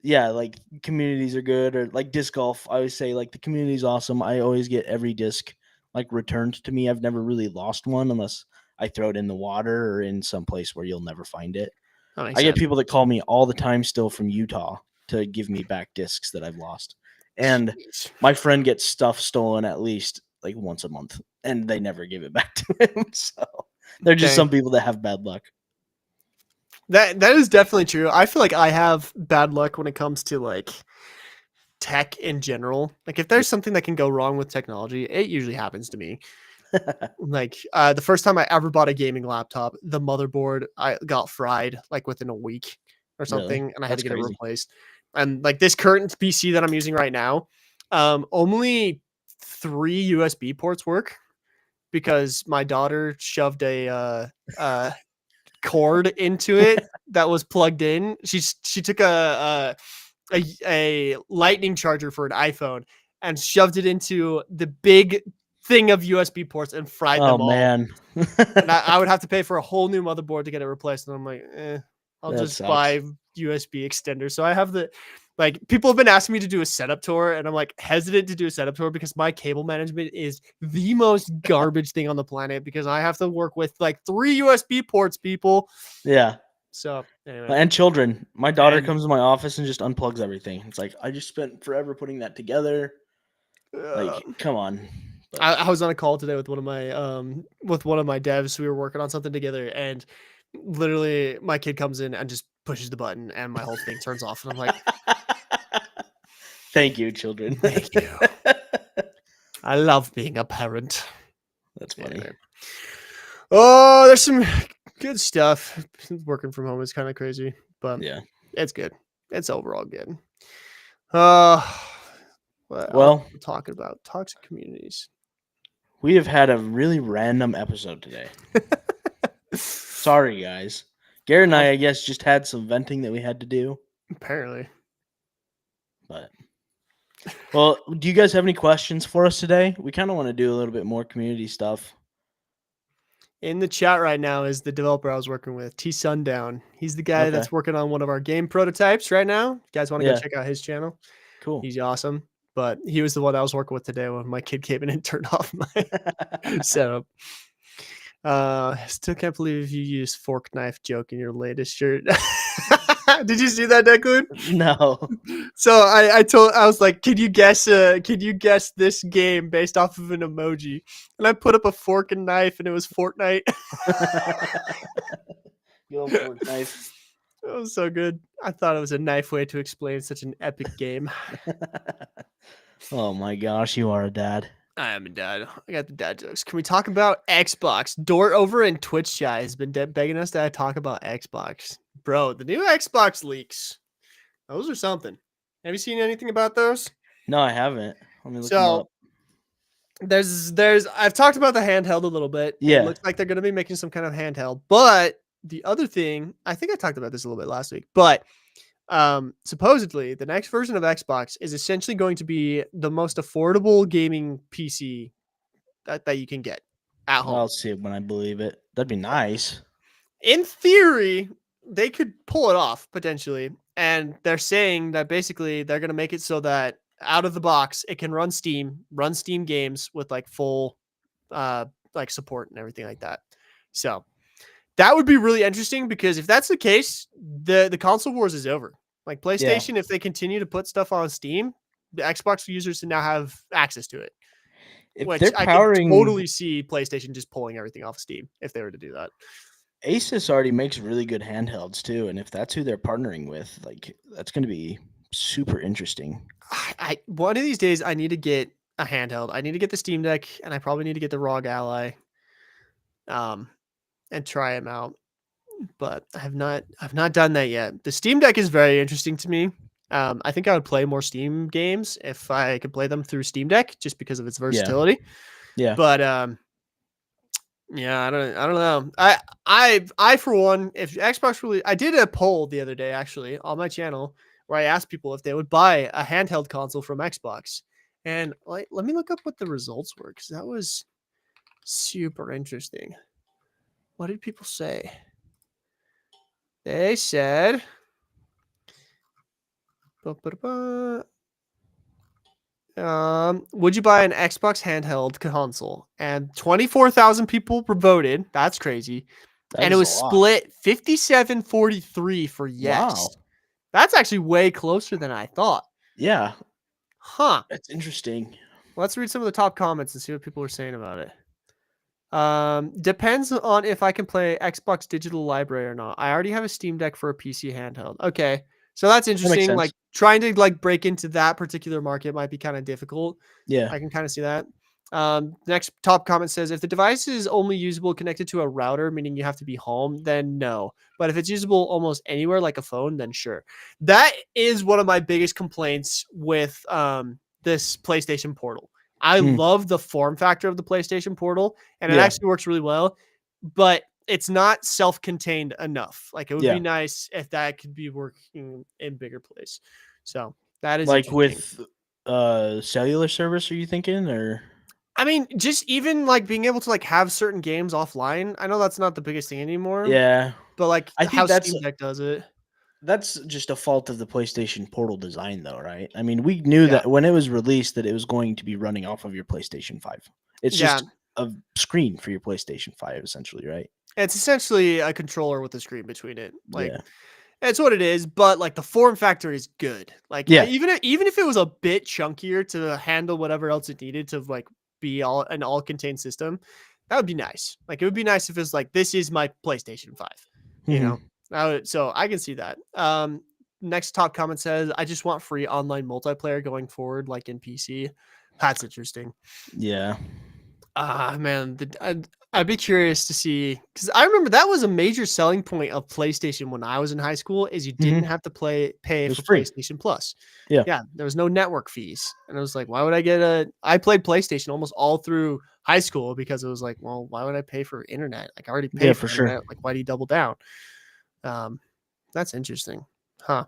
like communities are good, or like disc golf. I always say like the community is awesome. I always get every disc like returned to me. I've never really lost one unless I throw it in the water or in some place where you'll never find it. I get people that call me all the time still from Utah to give me back discs that I've lost. And my friend gets stuff stolen at least like once a month, and they never give it back to him. So they're just some people that have bad luck. That is definitely true. I feel like I have bad luck when it comes to like tech in general. Like if there's something that can go wrong with technology, it usually happens to me. Like the first time I ever bought a gaming laptop, the motherboard I got fried like within a week or something, and I had to get it replaced. And like this current PC that I'm using right now, only 3 USB ports work because my daughter shoved a cord into it that was plugged in. She took a lightning charger for an iPhone and shoved it into the big thing of USB ports and fried them all. Oh man. And I would have to pay for a whole new motherboard to get it replaced. And I'm like, I'll just buy USB extenders. So I have people have been asking me to do a setup tour, and I'm like hesitant to do a setup tour because my cable management is the most garbage thing on the planet because I have to work with like 3 USB ports, people. Yeah. So anyway, And children. My daughter And- comes to my office and just unplugs everything. It's like I just spent forever putting that together. Like, come on. But I was on a call today with one of my devs. We were working on something together, and literally my kid comes in and just pushes the button, and my whole thing turns off. And I'm like, thank you, children. Thank you. I love being a parent. That's funny. Anyway. Oh, there's some good stuff. Working from home is kind of crazy, but Yeah. it's good. It's overall good. Well, we're talking about toxic communities. We have had a really random episode today. Sorry, guys. Garrett and I guess, just had some venting that we had to do. Apparently. But, well, do you guys have any questions for us today? We kind of want to do a little bit more community stuff. In the chat right now is the developer I was working with, T Sundown. He's the guy that's working on one of our game prototypes right now. You guys want to go check out his channel? Cool. He's awesome. But he was the one I was working with today when my kid came in and turned off my setup. Still can't believe you used fork knife joke in your latest shirt. Did you see that, Declan? No. So I was like, can you guess this game based off of an emoji? And I put up a fork and knife, and it was Fortnite. Fork knife. It was so good. I thought it was a nice way to explain such an epic game. Oh my gosh, you are a dad. I am a dad. I got the dad jokes. Can we talk about Xbox? Dort over in Twitch chat has been begging us to talk about Xbox. Bro, the new Xbox leaks. Those are something. Have you seen anything about those? No, I haven't. Let me look them up. I've talked about the handheld a little bit. Yeah. It looks like they're going to be making some kind of handheld. But the other thing, I think I talked about this a little bit last week, but supposedly the next version of Xbox is essentially going to be the most affordable gaming PC that you can get at home. I'll see it when I believe it. That'd be nice. In theory, they could pull it off potentially. And they're saying that basically they're going to make it so that out of the box, it can run Steam games with like full like support and everything like that. So that would be really interesting, because if that's the case, the console wars is over. Like PlayStation, if they continue to put stuff on Steam, the Xbox users now have access to it. Which I can totally see PlayStation just pulling everything off Steam if they were to do that. Asus already makes really good handhelds too, and if that's who they're partnering with, like, that's going to be super interesting. One of these days I need to get a handheld. I need to get the Steam Deck, and I probably need to get the ROG Ally, and try them out. But I've not done that yet. The Steam Deck is very interesting to me. I think I would play more Steam games if I could play them through Steam Deck, just because of its versatility. Yeah. But yeah, I don't know. I for one, if Xbox really, I did a poll the other day actually on my channel where I asked people if they would buy a handheld console from Xbox, and like, let me look up what the results were, because that was super interesting. What did people say? They said, would you buy an Xbox handheld console? And 24,000 people voted. That's crazy. And it was split 57-43 for yes. Wow. That's actually way closer than I thought. Yeah. Huh. That's interesting. Let's read some of the top comments and see what people are saying about it. Depends on if I can play Xbox Digital Library or not. I already have a Steam Deck for a PC handheld. Okay. So that's interesting. That like trying to like break into that particular market might be kind of difficult. Yeah. I can kind of see that. Next top comment says, if the device is only usable connected to a router, meaning you have to be home, then no. But if it's usable almost anywhere like a phone, then sure. That is one of my biggest complaints with this PlayStation Portal. I love the form factor of the PlayStation Portal, and it actually works really well, but it's not self-contained enough. Like, it would be nice if that could be working in bigger place. So that is like with cellular service, are you thinking? Or I mean, just even like being able to like have certain games offline. I know that's not the biggest thing anymore. Yeah. But like I think how that's Steam Deck does it. That's just a fault of the PlayStation Portal design, though, right? I mean, we knew that when it was released that it was going to be running off of your PlayStation 5. It's just a screen for your PlayStation 5, essentially, right? It's essentially a controller with a screen between it. Like, Yeah. that's what it is, but like the form factor is good. Like Yeah. even if it was a bit chunkier to handle whatever else it needed to like be an all contained system, that would be nice. Like it would be nice if it's like this is my PlayStation 5, you Mhm. know. So I can see that. Next top comment says, I just want free online multiplayer going forward, like in PC. That's interesting. Yeah. Man, I'd be curious to see, because I remember that was a major selling point of PlayStation when I was in high school, is you didn't Mhm. have to pay It was for free. PlayStation Plus. Yeah. Yeah, there was no network fees, and I was like, why would I played PlayStation almost all through high school because it was like, well, why would I pay for internet? Like I already Yeah, pay for for sure. internet. Like why do you double down? Um, that's interesting, huh?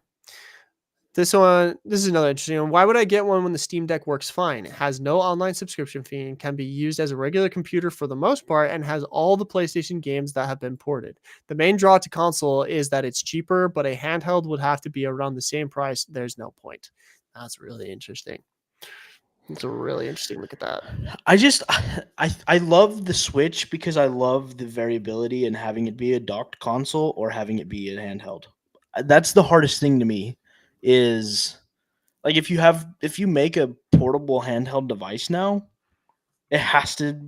This is another interesting one. Why would I get one when the Steam Deck works fine? It has no online subscription fee and can be used as a regular computer for the most part and has all the PlayStation games that have been ported. The main draw to console is that it's cheaper, but a handheld would have to be around the same price. There's no point. That's really interesting. It's a really interesting look at that. I just I love the Switch because I love the variability and having it be a docked console or having it be a handheld. That's the hardest thing to me is like if you make a portable handheld device now, it has to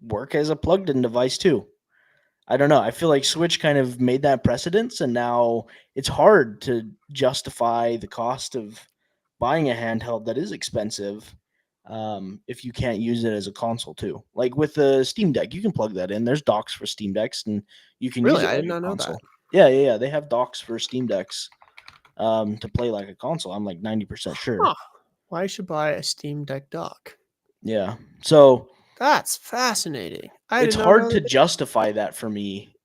work as a plugged in device too. I don't know. I feel like Switch kind of made that precedence, and now it's hard to justify the cost of buying a handheld that is expensive if you can't use it as a console too. Like with the Steam Deck, you can plug that in. There's docks for Steam Decks, and you can use Really? it I did like a not know that. console. Yeah. They have docks for Steam Decks to play like a console. I'm like 90% sure. Huh. Why I should buy a Steam Deck dock? Yeah. So That's fascinating. I it's did not hard know to that. justify that for me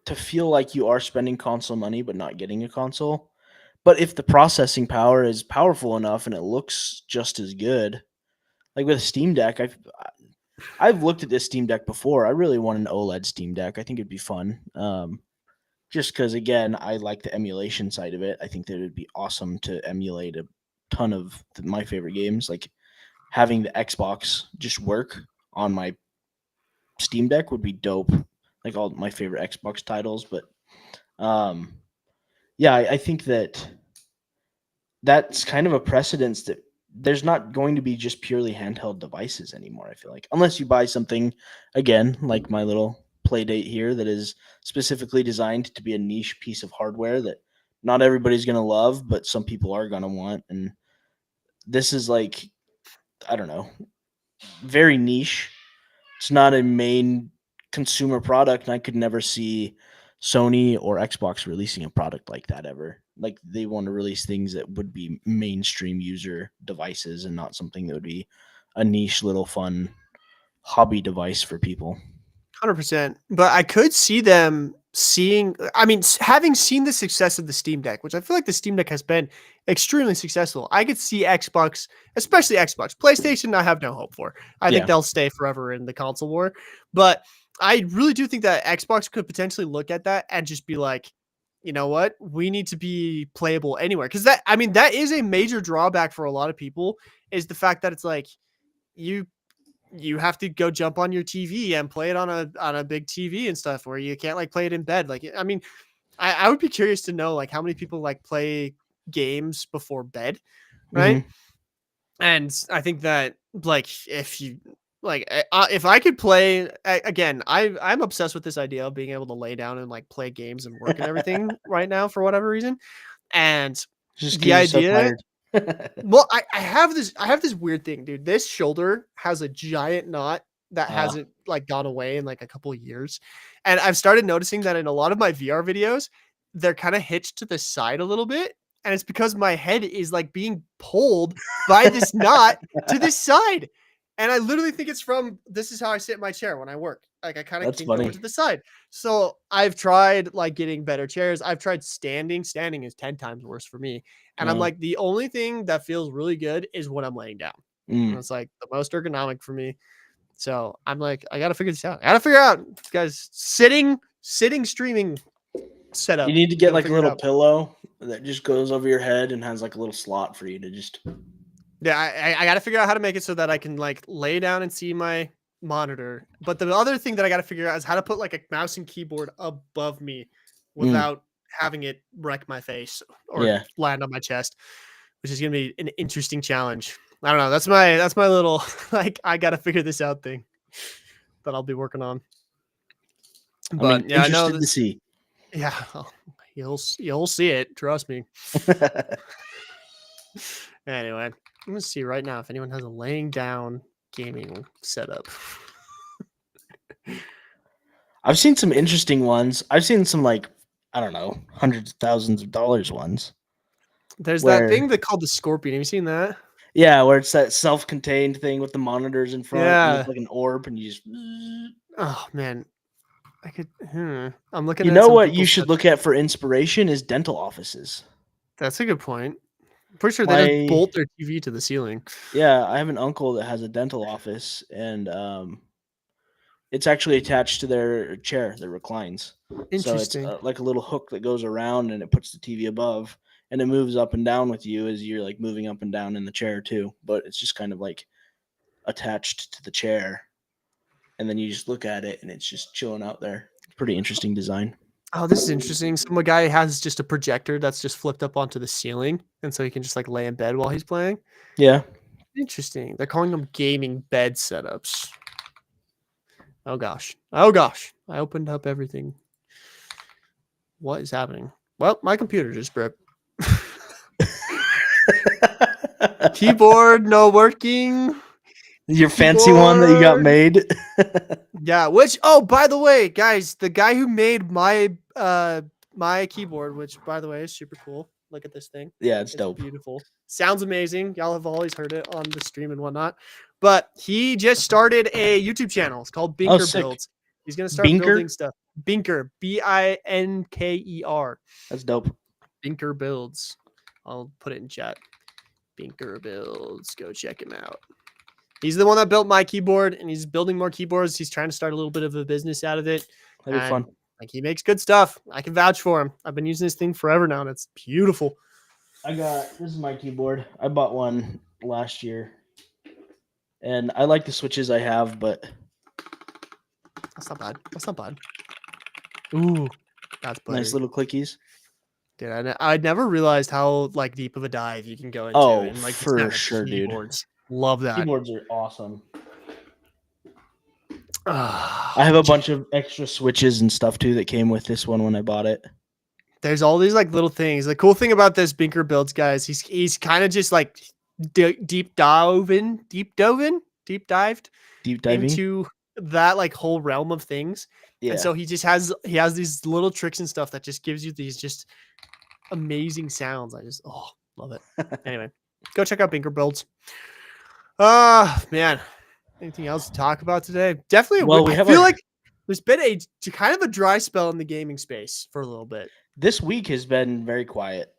to feel like you are spending console money but not getting a console. But if the processing power is powerful enough and it looks just as good, like with a Steam Deck, I've looked at this Steam Deck before. I really want an OLED Steam Deck. I think it'd be fun. Just because, again, I like the emulation side of it. I think that it'd be awesome to emulate a ton of my favorite games. Like having the Xbox just work on my Steam Deck would be dope. Like all my favorite Xbox titles, but um, yeah, I think that that's kind of a precedence that there's not going to be just purely handheld devices anymore. I feel like unless you buy something again like my little play date here that is specifically designed to be a niche piece of hardware that not everybody's going to love, but some people are going to want. And this is like, I don't know, very niche. It's not a main consumer product, and I could never see Sony or Xbox releasing a product like that ever. Like they want to release things that would be mainstream user devices and not something that would be a niche little fun hobby device for people. 100%. But I could see them seeing, I mean, having seen the success of the Steam Deck, which I feel like the Steam Deck has been extremely successful. I could see Xbox, especially Xbox. PlayStation, I have no hope for. I think Yeah. they'll stay forever in the console war. But I really do think that Xbox could potentially look at that and just be like, you know what? We need to be playable anywhere. Because I mean, that is a major drawback for a lot of people, is the fact that it's like, you you have to go jump on your TV and play it on a big TV and stuff where you can't like play it in bed. Like, I mean, I would be curious to know like how many people like play games before bed, right? Hmm. And I think that like if you like if I could play again, I'm obsessed with this idea of being able to lay down and like play games and work and everything right now for whatever reason. And Just the because you're so idea tired. well, I have this weird thing, dude. This shoulder has a giant knot that uh, hasn't like gone away in like a couple of years. And I've started noticing that in a lot of my VR videos, they're kind of hitched to the side a little bit. And it's because my head is like being pulled by this knot to this side. And I literally think it's from this is how I sit in my chair when I work. Like I kind of that's kinked over funny. to the side. So I've tried like getting better chairs. I've tried standing. Standing is 10 times worse for me. And I'm Uh, like, the only thing that feels really good is when I'm laying down. And mm. it's like the most ergonomic for me. So I'm like, I gotta figure this out. I gotta figure out, guys, sitting streaming You setup. need to get Gotta like a figure it little out. pillow that just goes over your head and has like a little slot for you to just. Yeah, I gotta figure out how to make it so that I can like lay down and see my monitor. But the other thing that I got to figure out is how to put like a mouse and keyboard above me without having it wreck my face or land on my chest, which is gonna be an interesting challenge. I don't know. That's my little like I got to figure this out thing that I'll be working on. But yeah, I know to see. Yeah, you'll see it. Trust me. Anyway, I'm gonna see right now if anyone has a laying down gaming setup. I've seen some interesting ones. I've seen some like, I don't know, hundreds of thousands of dollars ones. There's that thing that called the Scorpion. Have you seen that? Yeah, where it's that self-contained thing with the monitors in front. Yeah, and it's like an orb, and you just. Oh man, I could. I'm looking. You know what you should look at for inspiration is dental offices. That's a good point. I'm pretty sure they just bolt their TV to the ceiling. Yeah, I have an uncle that has a dental office, and it's actually attached to their chair that reclines. Interesting. So it's like a little hook that goes around, and it puts the TV above, and it moves up and down with you as you're like moving up and down in the chair too. But it's just kind of like attached to the chair, and then you just look at it, and it's just chilling out there. Pretty interesting design. Oh, this is interesting. Some guy has just a projector that's just flipped up onto the ceiling, and so he can just like lay in bed while he's playing. Yeah. Interesting. They're calling them gaming bed setups. Oh gosh. Oh gosh. I opened up everything. What is happening? Well, my computer just broke. Keyboard no working. Your fancy one that you got made. Yeah, which by the way, guys, the guy who made my my keyboard, which by the way is super cool. Look at this thing. Yeah, it's dope. Beautiful. Sounds amazing. Y'all have always heard it on the stream and whatnot. But he just started a YouTube channel. It's called Binker Builds. He's gonna start building stuff. Binker, Binker. That's dope. Binker Builds. I'll put it in chat. Binker Builds. Go check him out. He's the one that built my keyboard, and he's building more keyboards. He's trying to start a little bit of a business out of it. That'd be fun. Like he makes good stuff. I can vouch for him. I've been using this thing forever now, and it's beautiful. This is my keyboard. I bought one last year, and I like the switches I have, but that's not bad. That's not bad. Ooh, that's buttery. Nice little clickies. Dude, I never realized how like deep of a dive you can go into. Oh, and, like, for sure, dude. Love that. Keyboards are awesome. I have a bunch of extra switches and stuff too that came with this one when I bought it. There's all these like little things. The cool thing about this Binker Builds, guys, he's kind of just like deep diving into that like whole realm of things. Yeah. And so he has these little tricks and stuff that just gives you these just amazing sounds. I just love it. Anyway, go check out Binker Builds. Man. Anything else to talk about today? Definitely. Well, I feel like there's been a kind of a dry spell in the gaming space for a little bit. This week has been very quiet.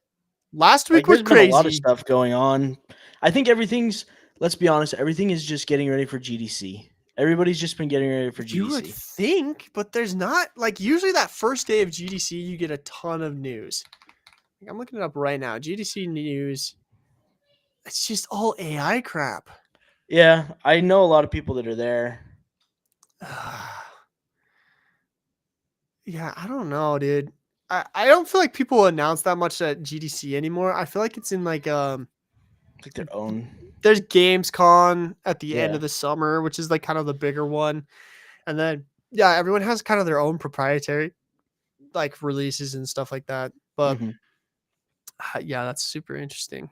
Last week was crazy. A lot of stuff going on. I think let's be honest, everything is just getting ready for GDC. Everybody's just been getting ready for GDC. You would think, but there's not like usually that first day of GDC, you get a ton of news. I'm looking it up right now. GDC news. It's just all AI crap. Yeah, I know a lot of people that are there. Yeah, I don't know, dude. I don't feel like people announce that much at GDC anymore. I feel like it's in like their own. There's Gamescom at the end of the summer, which is like kind of the bigger one. And then everyone has kind of their own proprietary like releases and stuff like that. But that's super interesting.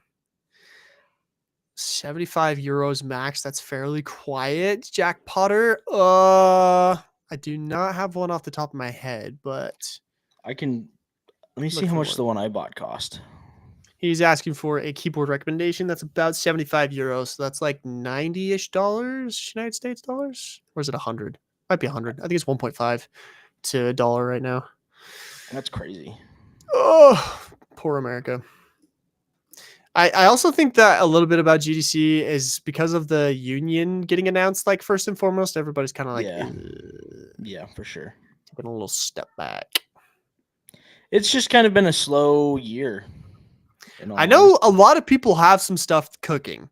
75 euros max. That's fairly quiet. Jack Potter. I do not have one off the top of my head, but let me see how much the one I bought cost. He's asking for a keyboard recommendation. That's about 75 euros. So that's like $90-ish United States dollars. Or is it 100? Might be 100. I think it's 1.5 to $1 right now. That's crazy. Oh, poor America. I also think that a little bit about GDC is because of the union getting announced, like first and foremost, everybody's kind of like, yeah, for sure. Taking a little step back. It's just kind of been a slow year. I know a lot of people have some stuff cooking.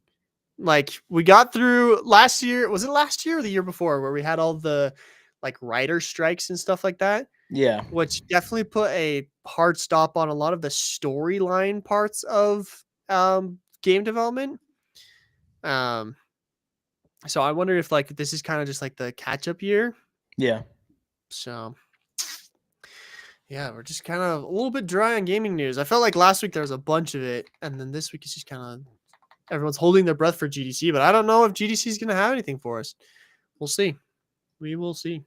like we got through last year. Was it last year or the year before where we had all the like writer strikes and stuff like that? Yeah. Which definitely put a hard stop on a lot of the storyline parts of game development. Um, so I wonder if like this is kind of just like the catch up year. Yeah. So yeah, we're just kind of a little bit dry on gaming news. I felt like last week there was a bunch of it, and then this week it's just kind of everyone's holding their breath for GDC, but I don't know if GDC is going to have anything for us. We'll see. We will see.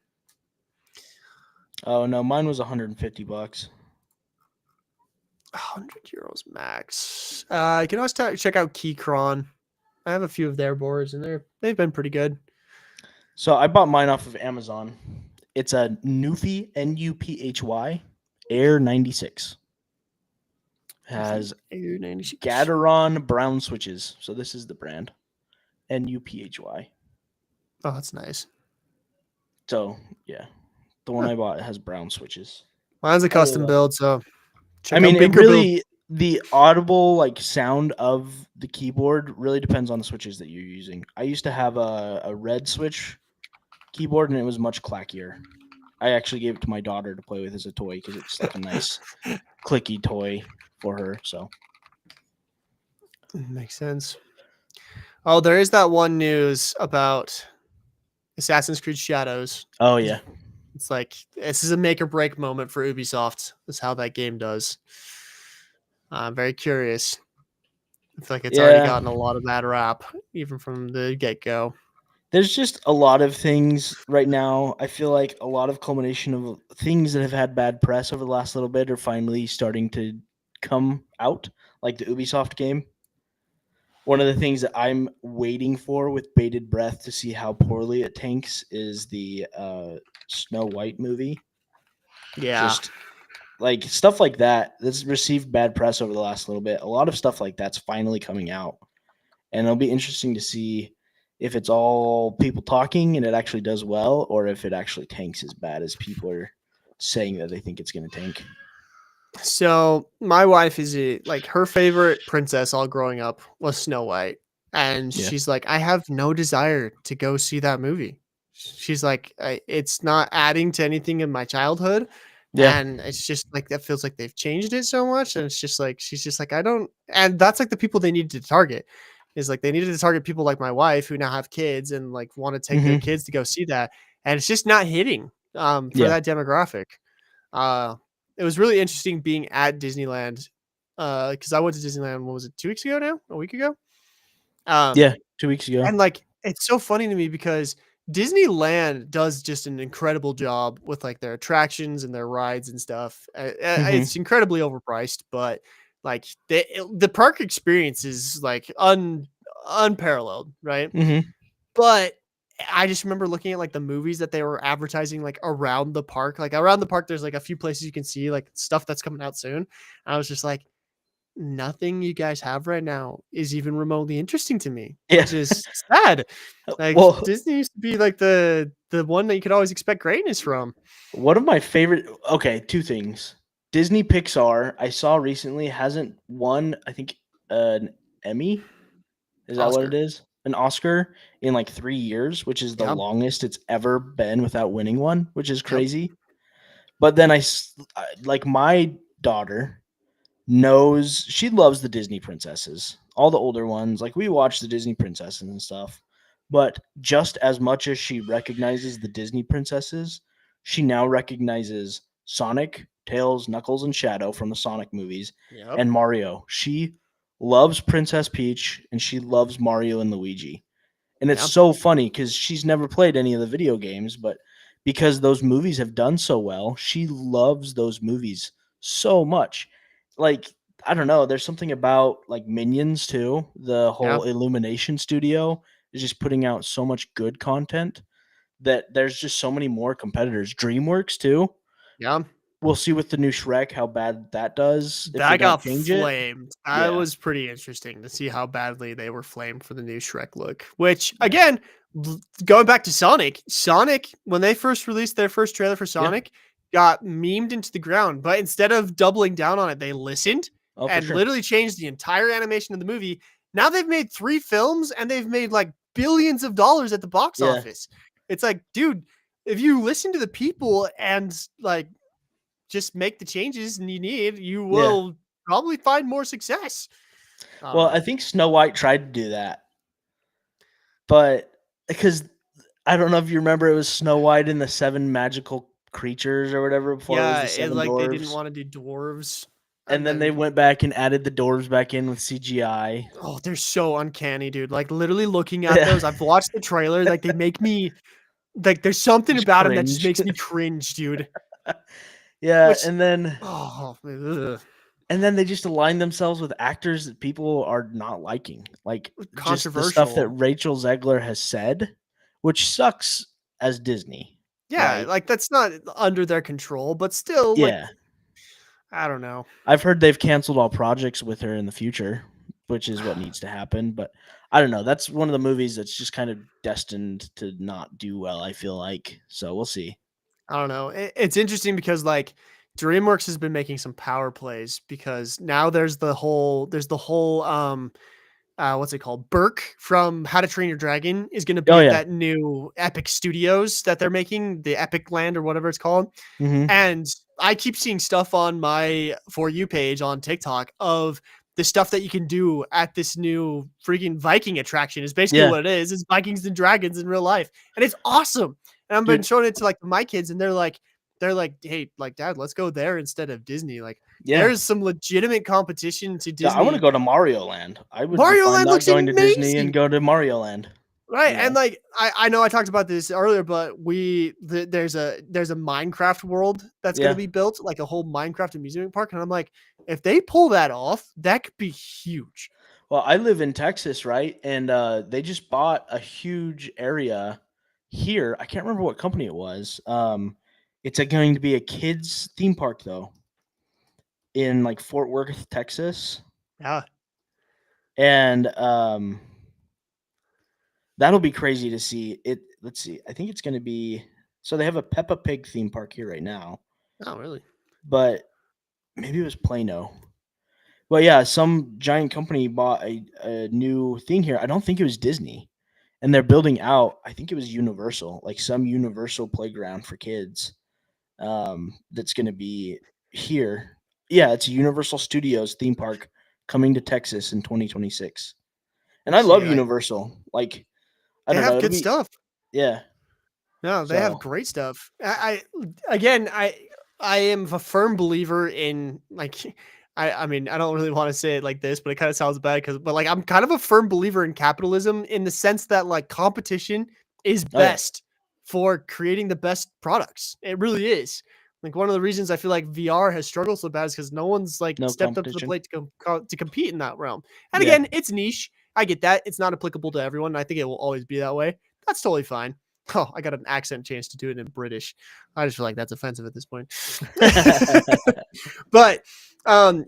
Oh no, mine was $150. 100 euros max. You can always check out Keychron. I have a few of their boards, and they've been pretty good. So I bought mine off of Amazon. It's a Nuphy, Nuphy Air 96. Has Air 96. Gateron brown switches. So this is the brand. Nuphy. Oh, that's nice. So yeah, the one I bought has brown switches. Mine's a custom build, so I mean, it really the audible like sound of the keyboard really depends on the switches that you're using. I used to have a red switch keyboard, and it was much clackier. I actually gave it to my daughter to play with as a toy because it's like a nice clicky toy for her. So makes sense. Oh, there is that one news about Assassin's Creed Shadows. Oh yeah, it's like this is a make or break moment for Ubisoft. That's how that game does. I'm very curious. I feel like it's already gotten a lot of bad rap, even from the get go. There's just a lot of things right now. I feel like a lot of culmination of things that have had bad press over the last little bit are finally starting to come out, like the Ubisoft game. One of the things that I'm waiting for with bated breath to see how poorly it tanks is the Snow White movie. Yeah. Just like stuff like that that's received bad press over the last little bit. A lot of stuff like that's finally coming out. And it'll be interesting to see if it's all people talking and it actually does well, or if it actually tanks as bad as people are saying that they think it's going to tank. So my wife is like her favorite princess all growing up was Snow White. And she's like, I have no desire to go see that movie. She's like, it's not adding to anything in my childhood. Yeah. And it's just like, that feels like they've changed it so much. And it's just like, she's just like, I don't, and that's like the people they need to target is like, they needed to target people like my wife who now have kids and like want to take their kids to go see that. And it's just not hitting for that demographic. It was really interesting being at Disneyland because I went to Disneyland, what was it, 2 weeks ago now? A week ago? 2 weeks ago. And like, it's so funny to me because Disneyland does just an incredible job with like their attractions and their rides and stuff. It's incredibly overpriced, but like the park experience is like unparalleled, right? But I just remember looking at like the movies that they were advertising like around the park. Like around the park, there's like a few places you can see like stuff that's coming out soon. I was just like, nothing you guys have right now is even remotely interesting to me. Which is sad. Like Disney used to be like the one that you could always expect greatness from. One of my favorite. Okay, two things. Disney Pixar I saw recently hasn't won, I think, an Emmy. Is that what it is? An Oscar in like 3 years, which is the longest it's ever been without winning one, which is crazy. But then like my daughter knows, she loves the Disney princesses, all the older ones. Like we watch the Disney princesses and stuff, but just as much as she recognizes the Disney princesses, she now recognizes Sonic, Tails, Knuckles, and Shadow from the Sonic movies and Mario. She loves Princess Peach and she loves Mario and Luigi. And it's so funny because she's never played any of the video games, but because those movies have done so well, she loves those movies so much. Like, I don't know, there's something about like Minions too. The whole Illumination studio is just putting out so much good content that there's just so many more competitors. DreamWorks too. Yeah. We'll see with the new Shrek how bad that does. That got flamed. That was pretty interesting to see how badly they were flamed for the new Shrek look. Which, again, going back to Sonic, when they first released their first trailer for Sonic, got memed into the ground. But instead of doubling down on it, they listened and literally changed the entire animation of the movie. Now they've made 3 films and they've made like billions of dollars at the box Yeah. office. It's like, dude, if you listen to the people and like just make the changes you need, you will probably find more success. Well, I think Snow White tried to do that, but because I don't know if you remember, it was Snow White and the 7 magical creatures or whatever before it was the 7 like dwarves. they didn't want to do dwarves. And then they went back and added the dwarves back in with CGI. Oh, they're so uncanny, dude. Like literally looking at those, I've watched the trailer. Like they make me like there's something Just about them cringe. that just makes me cringe, dude. And then they just align themselves with actors that people are not liking, like just the stuff that Rachel Zegler has said, which sucks as Disney. Yeah, right? like that's not under their control, but still, like, I don't know. I've heard they've canceled all projects with her in the future, which is what needs to happen. But I don't know. That's one of the movies that's just kind of destined to not do well, I feel like. So we'll see. I don't know. It's interesting because like DreamWorks has been making some power plays because now there's the whole what's it called? Burke from How to Train Your Dragon is going to be at that new Epic Studios that they're making, the Epic Land or whatever it's called. Mm-hmm. And I keep seeing stuff on my For You page on TikTok of the stuff that you can do at this new freaking Viking attraction is basically what it is. It's Vikings and dragons in real life. And it's awesome. And I've been showing it to like my kids and they're like, hey, like, Dad, let's go there instead of Disney. Like, there's some legitimate competition to Disney. I want to go to Mario Land. I would Mario Land looks going amazing. to Disney and go to Mario Land. Right. You know? And like, I know I talked about this earlier, but there's a Minecraft world that's going to be built, like a whole Minecraft amusement park. And I'm like, if they pull that off, that could be huge. Well, I live in Texas, right? And they just bought a huge area here. I can't remember what company it was. It's going to be a kids theme park though, in like Fort Worth, Texas. Yeah. And that'll be crazy to see. Let's see. I think it's going to be. So they have a Peppa Pig theme park here right now. Oh, really? But maybe it was Plano. Well, yeah, some giant company bought a new thing here. I don't think it was Disney. And they're building out, I think it was Universal, like some Universal playground for kids. That's going to be here. Yeah, it's a Universal Studios theme park coming to Texas in 2026. And I love Universal. Like, I don't know. They have good stuff. Yeah. No, they have great stuff. I am a firm believer in like, I mean, I don't really want to say it like this, but it kind of sounds bad but like, I'm kind of a firm believer in capitalism in the sense that like competition is best for creating the best products. It really is. Like one of the reasons I feel like VR has struggled so bad is because no one's like stepped up to the plate to compete in that realm. And again, it's niche. I get that. It's not applicable to everyone. I think it will always be that way. That's totally fine. Oh, I got an accent change to do it in British. I just feel like that's offensive at this point. But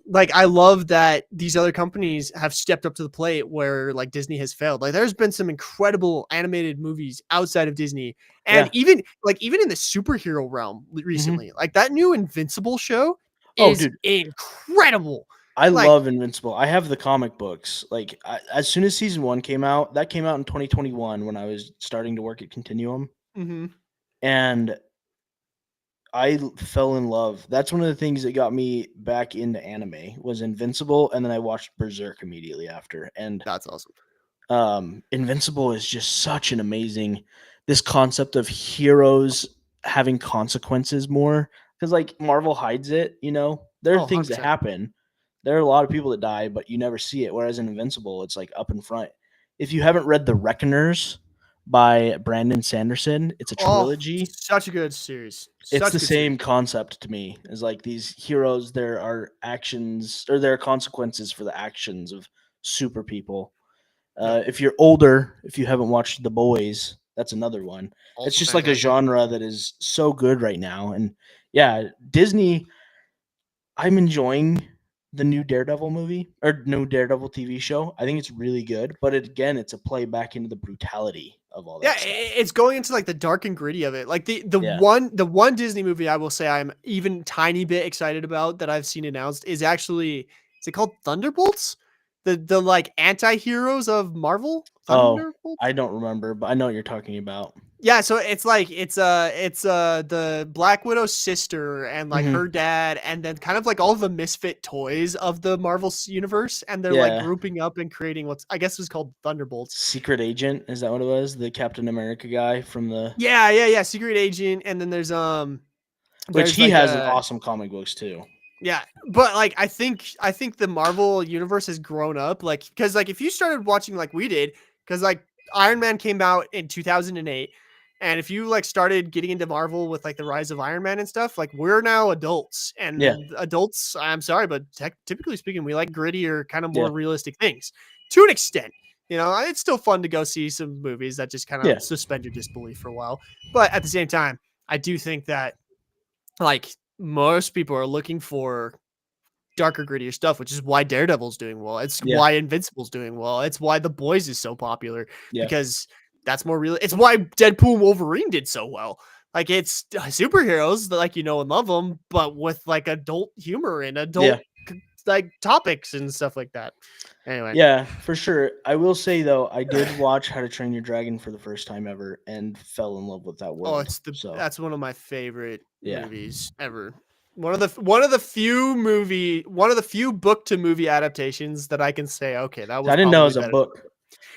like I love that these other companies have stepped up to the plate where like Disney has failed. Like there's been some incredible animated movies outside of Disney. And even in the superhero realm recently, like that new Invincible show is incredible. I love Invincible. I have the comic books. Like as soon as season 1 came out, that came out in 2021 when I was starting to work at Continuum. Mm-hmm. And I fell in love. That's one of the things that got me back into anime was Invincible, and then I watched Berserk immediately after. And that's awesome. Invincible is just such an amazing this concept of heroes having consequences more because like Marvel hides it. You know, there are things 100%. That happen. There are a lot of people that die, but you never see it. Whereas in Invincible, it's like up in front. If you haven't read The Reckoners by Brandon Sanderson, it's a trilogy. Such a good series. It's the same concept to me. It's like these heroes, there are actions or there are consequences for the actions of super people. If you're older, if you haven't watched The Boys, that's another one. Also it's just fantastic. Like a genre that is so good right now. And yeah, Disney, I'm enjoying the new Daredevil movie or new Daredevil TV show. I think it's really good, but it's a play back into the brutality of all that. Yeah, it's going into like the dark and gritty of it. Like the one Disney movie I will say I'm even tiny bit excited about that I've seen announced is actually, is it called Thunderbolts? the like anti-heroes of Marvel. Oh, Thunderbolts? I don't remember, but I know what you're talking about. Yeah, so it's like it's the Black Widow's sister and like Mhm. her dad, and then kind of like all the misfit toys of the Marvel universe, and they're like Yeah. grouping up and creating what's I guess was called Thunderbolts. Secret Agent, is that what it was? The Captain America guy from the Yeah. Secret Agent, and then which there's he like has an a awesome comic books too. yeah, but like I think the Marvel universe has grown up, like because like if you started watching like we did, because like Iron Man came out in 2008, and if you like started getting into Marvel with like the rise of Iron Man and stuff, like we're now adults, Yeah. and adults, I'm sorry, but typically speaking, we like grittier, kind of Yeah. more realistic things to an extent. You know, it's still fun to go see some movies that just kind Yeah. of suspend your disbelief for a while, but at the same time, I do think that like most people are looking for darker, grittier stuff, which is why Daredevil's doing well. It's Yeah. why Invincible's doing well. It's why The Boys is so popular Yeah. because that's more real. It's why Deadpool and Wolverine did so well. Like it's superheroes that like you know and love them, but with like adult humor and adult like topics and stuff like that. Anyway, Yeah, for sure. I will say though, I did watch How to Train Your Dragon for the first time ever and fell in love with that world. it's So that's one of my favorite yeah. movies ever. One of the few book to movie adaptations that I can say, okay, that was I didn't know it was probably a better. book.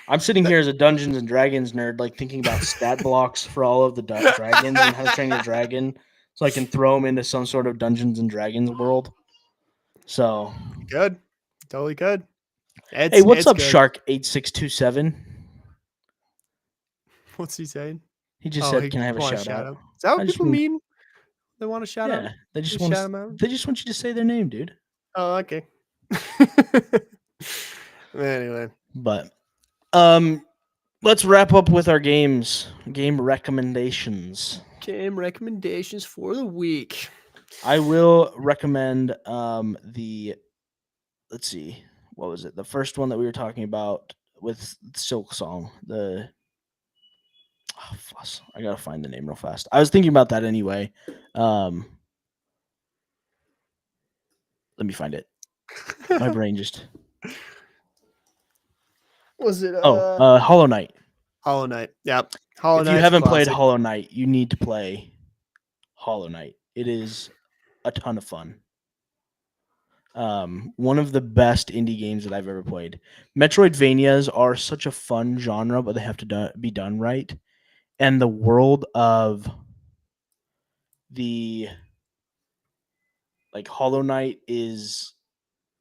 I'm sitting here as a Dungeons and Dragons nerd, like thinking about stat blocks for all of the dragons and How to Train Your Dragon, so I can throw them into some sort of Dungeons and Dragons world. So Good, totally good. hey, what's up, good. Shark 8627? What's he saying? He just Oh, said, he "Can I have a want shout out?" Is that I what just people mean, mean? They want a shout out? yeah, they just You want shout 'em to. out? They just want you to say their name, dude. Oh, okay. Anyway, But let's wrap up with our game recommendations. game recommendations for the week. I will recommend the let's see, what was it? The first one that we were talking about with Silk Song. Fuss. I gotta find the name real fast. I was thinking about that anyway. Let me find it. My brain just Was it Hollow Knight. Hollow Knight? Yep. Hollow If Knight. you haven't played Hollow Knight, you need to play Hollow Knight. It is a ton of fun. One of the best indie games that I've ever played. Metroidvanias are such a fun genre, but they have to be done right. And the world of the like Hollow Knight is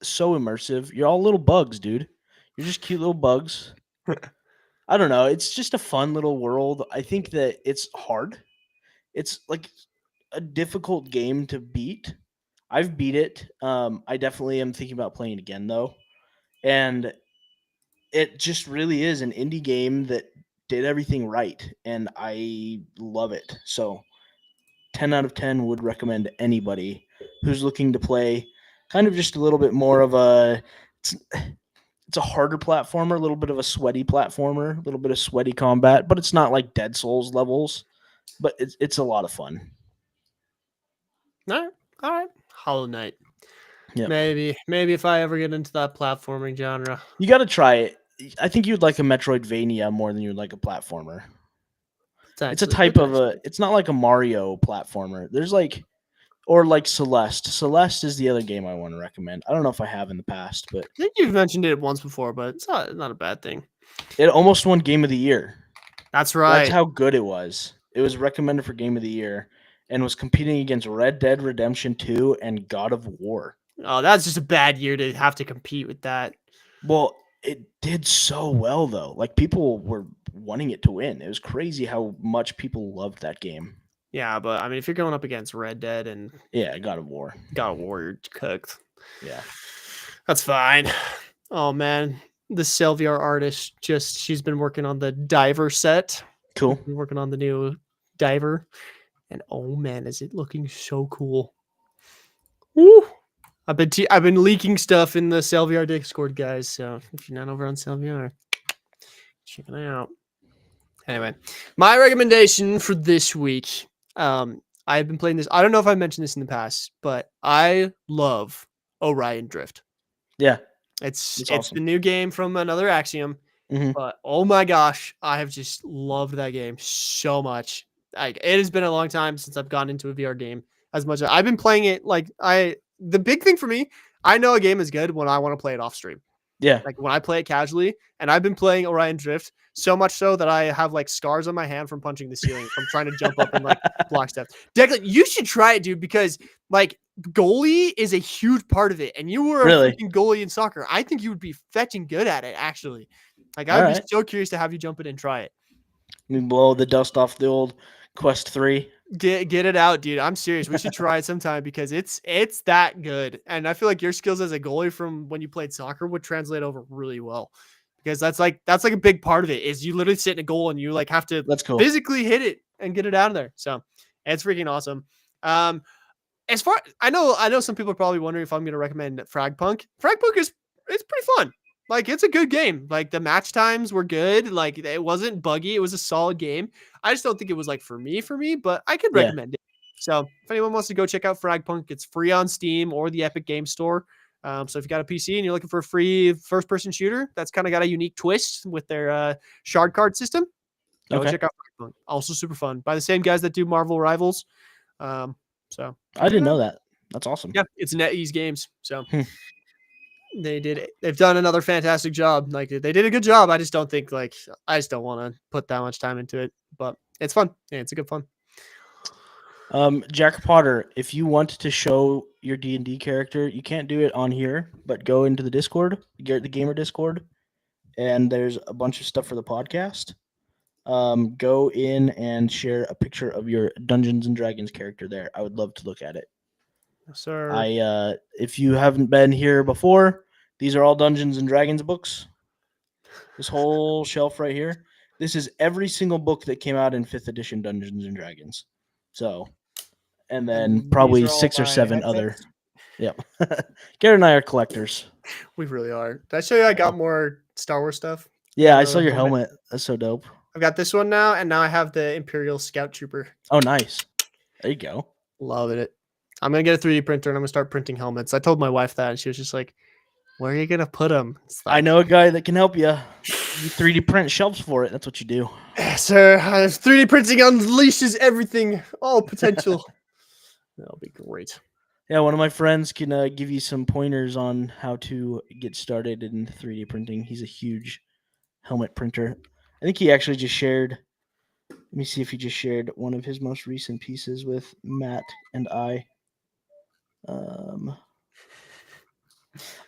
so immersive. You're all little bugs, dude. You're just cute little bugs. I don't know. It's just a fun little world. I think that it's hard. It's like a difficult game to beat. I've beat it. I definitely am thinking about playing again though. And it just really is an indie game that did everything right, and I love it. So 10 out of 10 would recommend to anybody who's looking to play kind of just a little bit more of it's a harder platformer, a little bit of a sweaty platformer, a little bit of sweaty combat, but it's not like Dead Souls levels, but it's a lot of fun. All right. Hollow Knight. Yep. Maybe if I ever get into that platforming genre. You got to try it. I think you'd like a Metroidvania more than you'd like a platformer. It's a type of it's not like a Mario platformer. There's like, or like Celeste. Celeste is the other game I want to recommend. I don't know if I have in the past, but I think you've mentioned it once before, but it's not a bad thing. It almost won Game of the Year. That's right. That's how good it was. It was recommended for Game of the Year and was competing against Red Dead Redemption 2 and God of War. Oh, that's just a bad year to have to compete with that. Well, it did so well though. Like people were wanting it to win. It was crazy how much people loved that game. Yeah, but I mean, if you're going up against Red Dead and God of War, you're cooked. Yeah, that's fine. Oh man, the Sylviar artist she's been working on the Diver set. Cool. Been working on the new Diver, and oh man, is it looking so cool? Woo! I've been leaking stuff in the Sylviar Discord, guys. So if you're not over on Sylviar, check it out. Anyway, my recommendation for this week. I've been playing this. I don't know if I mentioned this in the past, but I love Orion Drift. Yeah. It's awesome. the new game from another Axiom, but oh my gosh, I have just loved that game so much. Like it has been a long time since I've gone into a VR game as much. I've been playing it the big thing for me, I know a game is good when I want to play it off stream. Yeah. Like when I play it casually, and I've been playing Orion Drift so much so that I have like scars on my hand from punching the ceiling from trying to jump up and like block stuff. Declan, you should try it, dude, because like goalie is a huge part of it, and you were a Really? freaking goalie in soccer. I think you would be fetching good at it, actually. Like All I'd be right. so curious to have you jump in and try it. We blow the dust off the old Quest 3. Get it out, dude. I'm serious. We should try it sometime because it's that good. And I feel like your skills as a goalie from when you played soccer would translate over really well. Because that's like a big part of it is you literally sit in a goal and you like have to That's cool. physically hit it and get it out of there. So it's freaking awesome. As far I know some people are probably wondering if I'm gonna recommend Fragpunk. Fragpunk it's pretty fun. Like it's a good game. Like the match times were good. Like it wasn't buggy. It was a solid game. I just don't think it was like for me, but I could recommend it. So if anyone wants to go check out Fragpunk, it's free on Steam or the Epic Game Store. So if you got a PC and you're looking for a free first-person shooter, that's kind of got a unique twist with their shard card system. Go check out Fragpunk. Also super fun by the same guys that do Marvel Rivals. So I didn't know that. That's awesome. Yeah, it's NetEase Games. So they've done another fantastic job. Like they did a good job. I just don't want to put that much time into it, but it's fun. Yeah, it's a good fun. Jack Potter, if you want to show your D&D character, you can't do it on here, but go into the Discord, get the gamer Discord, and there's a bunch of stuff for the podcast. Go in and share a picture of your Dungeons and Dragons character there. I would love to look at it. Yes, sir. If you haven't been here before, these are all Dungeons and Dragons books. This whole shelf right here. This is every single book that came out in 5th edition Dungeons and Dragons. So, and then probably 6 or 7 other. Yep. Garrett and I are collectors. We really are. Did I show you I got more Star Wars stuff? Yeah, I saw your helmet. That's so dope. I've got this one now, and now I have the Imperial Scout Trooper. Oh, nice. There you go. Loving it. I'm going to get a 3D printer, and I'm going to start printing helmets. I told my wife that, and she was just like, where are you going to put them? Like, I know a guy that can help you. You 3D print shelves for it. That's what you do. Sir, 3D printing unleashes everything. All potential. That'll be great. Yeah, one of my friends can give you some pointers on how to get started in 3D printing. He's a huge helmet printer. I think he actually just shared. Let me see if he just shared one of his most recent pieces with Matt and I.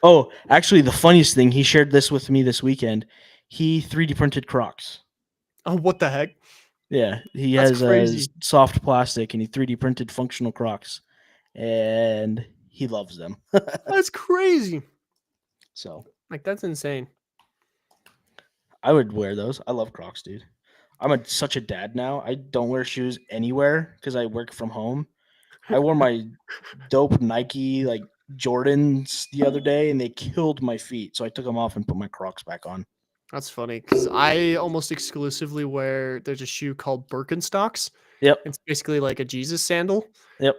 Oh, actually, the funniest thing, he shared this with me this weekend. He 3D printed Crocs. Oh, what the heck? Yeah, he has a soft plastic, and he 3D printed functional Crocs, and he loves them. That's crazy. So, like, that's insane. I would wear those. I love Crocs, dude. I'm such a dad now. I don't wear shoes anywhere because I work from home. I wore my dope Nike like Jordans the other day, and they killed my feet. So I took them off and put my Crocs back on. That's funny because I almost exclusively wear. There's a shoe called Birkenstocks. Yep. It's basically like a Jesus sandal. Yep.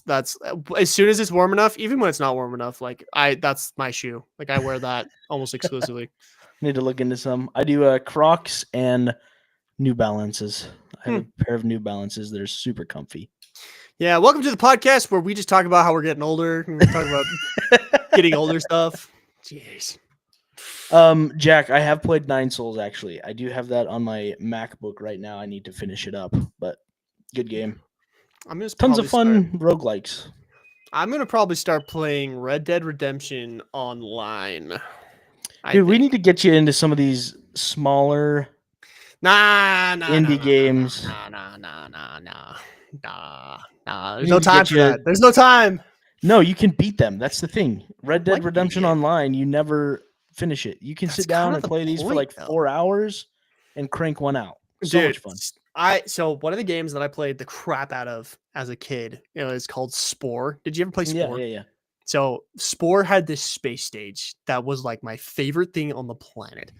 That's as soon as it's warm enough, even when it's not warm enough, like that's my shoe. Like I wear that almost exclusively. Need to look into some. I do Crocs and New Balances. I have a pair of New Balances that are super comfy. Yeah, welcome to the podcast where we just talk about how we're getting older and we talk about getting older stuff. Jeez. Jack, I have played Nine Souls actually. I do have that on my MacBook right now. I need to finish it up, but good game. Tons of fun roguelikes. I'm gonna probably start playing Red Dead Redemption online. Dude, we need to get you into some of these smaller indie games. Nah. There's no time for that. There's no time. No, you can beat them. That's the thing. Red Dead Redemption Online, you never finish it. You can sit down and play these for like 4 hours and crank one out. So much fun. So one of the games that I played the crap out of as a kid, is called Spore. Did you ever play Spore? Yeah. So Spore had this space stage that was like my favorite thing on the planet.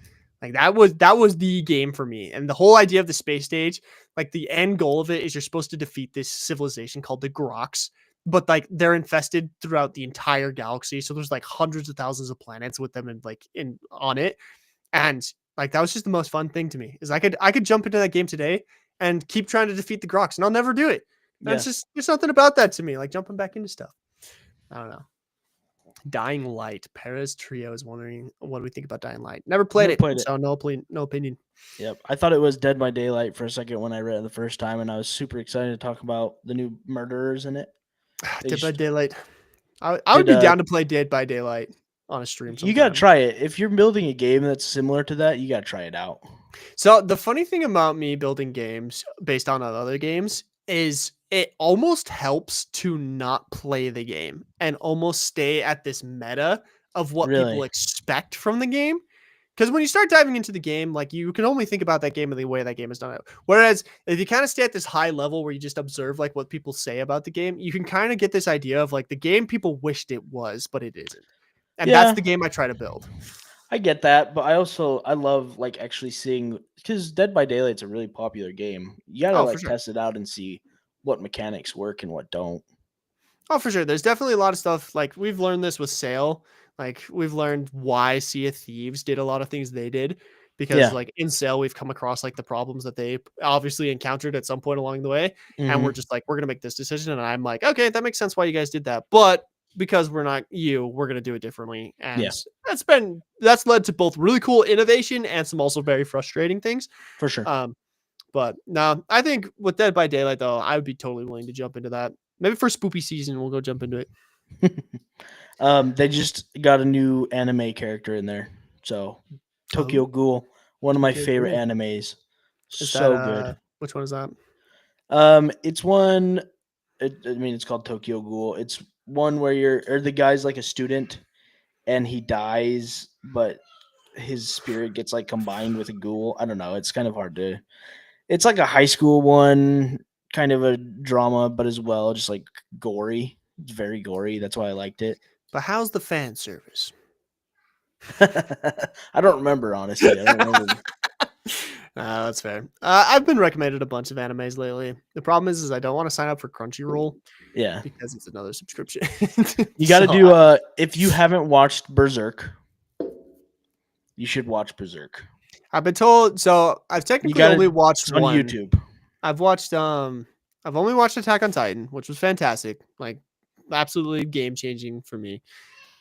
Like that was the game for me. And the whole idea of the space stage, like the end goal of it is you're supposed to defeat this civilization called the Grox. but like they're infested throughout the entire galaxy. So there's like hundreds of thousands of planets with them in on it. And like that was just the most fun thing to me is I could jump into that game today and keep trying to defeat the Groks and I'll never do it. And Yeah. it's just there's something about that to me, like jumping back into stuff. I don't know. Dying Light. Perez Trio is wondering what do we think about Dying Light. Never played Never it, played it. so no opinion. Yep. I thought it was Dead by Daylight for a second when I read it the first time, and I was super excited to talk about the new murderers in it. Dead by Daylight. I would be down to play Dead by Daylight on a stream sometime. You got to try it. If you're building a game that's similar to that, you got to try it out. So the funny thing about me building games based on other games is it almost helps to not play the game and almost stay at this meta of what people Really? expect from the game. Because when you start diving into the game, like you can only think about that game and the way that game is done. Whereas if you kind of stay at this high level where you just observe like what people say about the game, you can kind of get this idea of like the game people wished it was, but it isn't. And Yeah. that's the game I try to build. I get that, but I love like actually seeing, because Dead by Daylight's a really popular game. You gotta Oh, for like sure. test it out and see what mechanics work and what don't. Oh, for sure. There's definitely a lot of stuff. Like we've learned this with Sail. Like we've learned why Sea of Thieves did a lot of things they did because Yeah. like in Sail we've come across like the problems that they obviously encountered at some point along the way, and we're Mhm. just like we're gonna make this decision, and I'm like, okay, that makes sense why you guys did that, but because we're not you, we're gonna do it differently, and Yeah. that's led to both really cool innovation and some also very frustrating things. For sure. But no, I think with Dead by Daylight though, I would be totally willing to jump into that. Maybe for spoopy season, we'll go jump into it. They just got a new anime character in there. So Tokyo Ghoul, one of my Tokyo favorite Ghoul. animes. Is So that, good. Which one is that? It's one. I mean, it's called Tokyo Ghoul. It's one where the guy's like a student, and he dies, but his spirit gets like combined with a ghoul. I don't know. It's kind of hard to. It's like a high school one, kind of a drama, but as well just like gory. It's very gory. That's why I liked it. But how's the fan service? I don't remember, honestly. I don't remember. That's fair. I've been recommended a bunch of animes lately. The problem is I don't want to sign up for Crunchyroll Yeah, because it's another subscription. you got to So, do. If you haven't watched Berserk, you should watch Berserk. I've been told. So I've technically only watched It's on one. YouTube. I've watched. I've only watched Attack on Titan, which was fantastic. Like, absolutely game changing for me.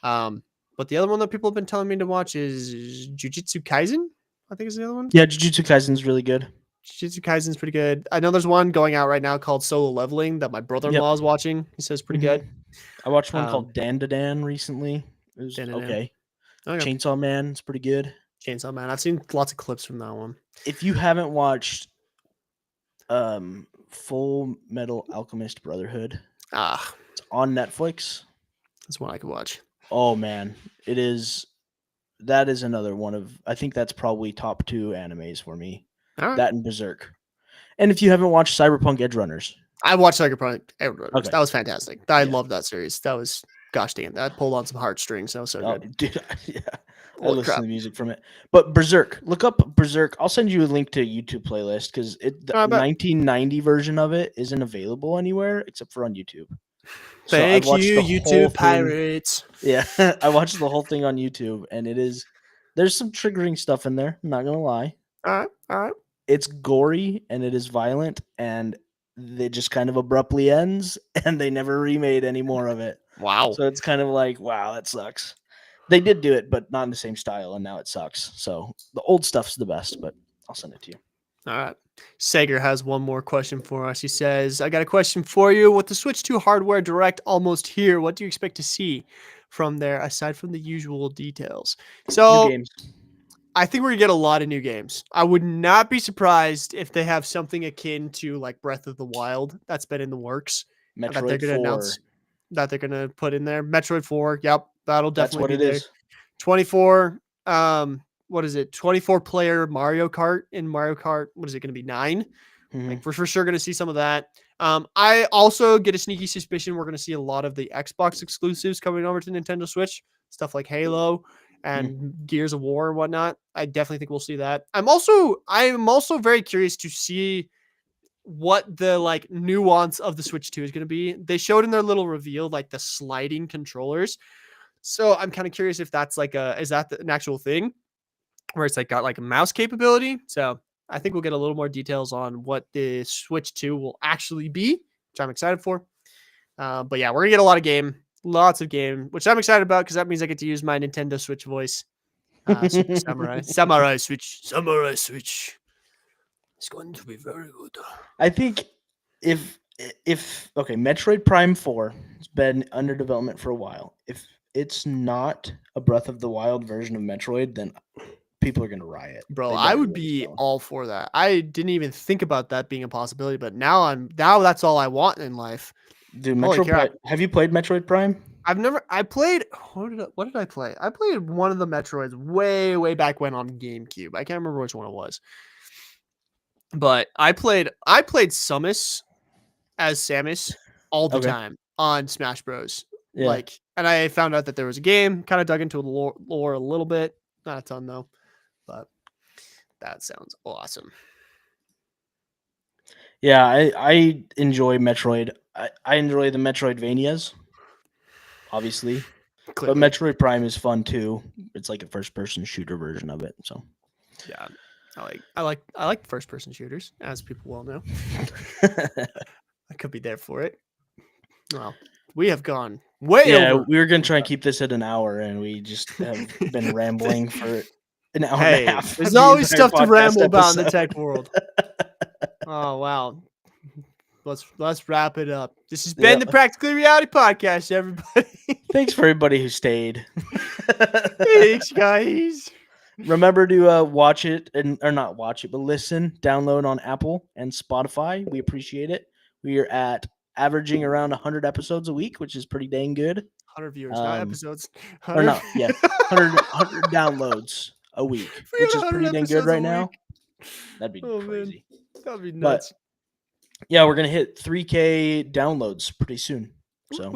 But the other one that people have been telling me to watch is Jujutsu Kaisen. I think is the other one. Yeah, Jujutsu Kaisen's really good. Jujutsu Kaisen's pretty good. I know there's one going out right now called Solo Leveling that my brother-in-law is watching. He says pretty good. I watched one called Dan to Dan recently. It was okay. Chainsaw Man is pretty good. Chainsaw Man. I've seen lots of clips from that one. If you haven't watched Full Metal Alchemist Brotherhood, it's on Netflix. That's one I could watch. Oh man, it is. That is another one of. I think that's probably top 2 animes for me. Right. That and Berserk. And if you haven't watched Cyberpunk Edgerunners, I watched Cyberpunk Edgerunners. Okay. That was fantastic. I loved that series. That was gosh dang, that pulled on some heartstrings. That was so good. Dude, yeah. I Holy listen crap. to the music from it. But Berserk, look up Berserk. I'll send you a link to a YouTube playlist because the 1990 version of it isn't available anywhere except for on YouTube. So Thank you, YouTube pirates. Yeah, I watched the whole thing on YouTube, and there's some triggering stuff in there. I'm not gonna lie. All right. It's gory and it is violent, and it just kind of abruptly ends, and they never remade any more of it. Wow. So it's kind of like, wow, that sucks. They did do it, but not in the same style, and now it sucks. So the old stuff's the best, but I'll send it to you. All right. Sager has one more question for us. He says, I got a question for you. With the Switch 2 hardware direct almost here, what do you expect to see from there aside from the usual details? So, New games. I think we're going to get a lot of new games. I would not be surprised if they have something akin to like Breath of the Wild that's been in the works. Metroid that they're going to 4. announce that they're going to put in there. Metroid 4. Yep. That'll definitely be there. Is. 24. What is it? 24 player Mario Kart in Mario Kart. What is it going to be? 9? Mm-hmm. Like we're for sure going to see some of that. I also get a sneaky suspicion we're going to see a lot of the Xbox exclusives coming over to Nintendo Switch, stuff like Halo and Gears of War and whatnot. I definitely think we'll see that. I'm also very curious to see what the like nuance of the Switch 2 is going to be. They showed in their little reveal like the sliding controllers. So I'm kind of curious if that's like is that an actual thing where it's like got like a mouse capability? So I think we'll get a little more details on what the Switch 2 will actually be, which I'm excited for. But yeah, we're gonna get lots of game, which I'm excited about because that means I get to use my Nintendo Switch voice. Super Samurai Switch. It's going to be very good. I think if okay, Metroid Prime 4 has been under development for a while. If it's not a Breath of the Wild version of Metroid, then people are gonna riot. Bro, I would be all for that. I didn't even think about that being a possibility, but now that's all I want in life. Dude, have you played Metroid Prime? I played what did I play? I played one of the Metroids way back when on GameCube. I can't remember which one it was. But I played Samus as Samus all the time on Smash Bros. Yeah. Like, and I found out that there was a game, kind of dug into the lore a little bit. Not a ton though. But that sounds awesome. Yeah, I enjoy Metroid. I enjoy the Metroidvanias, obviously. Clearly. But Metroid Prime is fun too. It's like a first-person shooter version of it. So yeah, I like first-person shooters, as people well know. I could be there for it. Well, we have gone way over. We were gonna try and keep this at an hour, and we just have been rambling for an hour and a half. There's always stuff to ramble about in the tech world. Oh wow. Let's wrap it up. This has been the Practically Reality Podcast, everybody. Thanks for everybody who stayed. Thanks, guys. Remember to watch it or not watch it, but listen, download on Apple and Spotify. We appreciate it. We are at averaging around 100 episodes a week, which is pretty dang good. 100 viewers, not episodes. 100, or not, yeah, 100 downloads a week, which is pretty dang good right now. That'd be crazy. Man. That'd be nuts. But, yeah, we're gonna hit 3K downloads pretty soon. So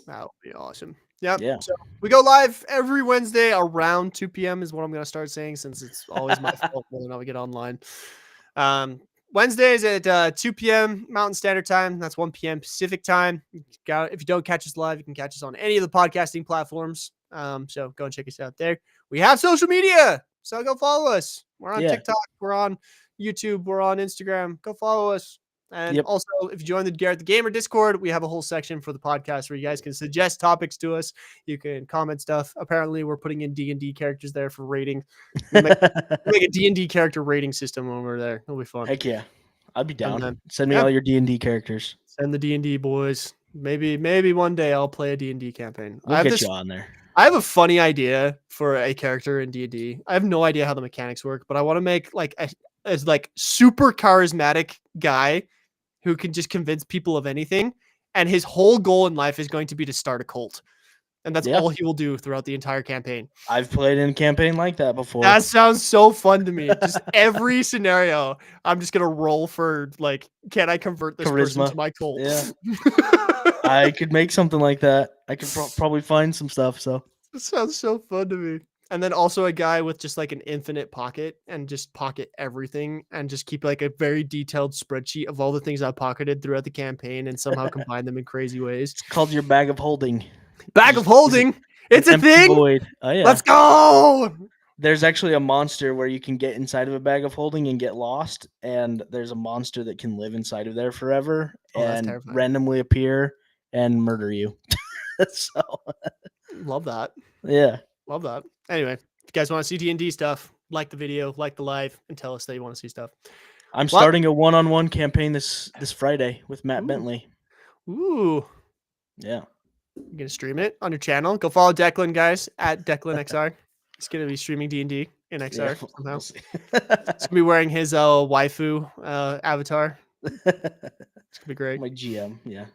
that would be awesome. Yep. Yeah. So we go live every Wednesday around 2 p.m. is what I'm gonna start saying, since it's always my fault whether or not we get online. Wednesdays at 2 p.m. Mountain Standard Time. That's 1 p.m. Pacific Time. If you don't catch us live, you can catch us on any of the podcasting platforms. So go and check us out there. We have social media, so go follow us. We're on TikTok. We're on YouTube. We're on Instagram. Go follow us. And also, if you join the Garrett the Gamer Discord, we have a whole section for the podcast where you guys can suggest topics to us. You can comment stuff. Apparently, we're putting in D&D characters there for rating. We'll make a D&D character rating system when we're there. It'll be fun. Heck yeah. I'd be down. Send me all your D&D characters. Send the D&D boys. Maybe one day I'll play a D&D campaign. We'll get you on there. I have a funny idea for a character in D&D. I have no idea how the mechanics work, but I want to make like a super charismatic guy who can just convince people of anything. And his whole goal in life is going to be to start a cult. And that's all he will do throughout the entire campaign. I've played in a campaign like that before. That sounds so fun to me. Just every scenario, I'm just going to roll for like, can I convert this person to my cult? Yeah. I could make something like that. I could probably find some stuff. So it sounds so fun to me. And then also a guy with just like an infinite pocket and just pocket everything and just keep like a very detailed spreadsheet of all the things I pocketed throughout the campaign and somehow combine them in crazy ways. It's called your bag of holding. Bag of holding. It's a thing. Void. Oh, yeah. Let's go. There's actually a monster where you can get inside of a bag of holding and get lost. And there's a monster that can live inside of there forever and randomly appear and murder you. So love that. Yeah. Love that. Anyway, if you guys want to see D&D stuff, like the video, like the live, and tell us that you want to see stuff. I'm starting a one-on-one campaign this Friday with Matt Bentley. Ooh. Yeah. You're going to stream it on your channel. Go follow Declan, guys, at DeclanXR. He's going to be streaming D&D in XR somehow. He's going to be wearing his waifu avatar. It's going to be great. My GM, yeah.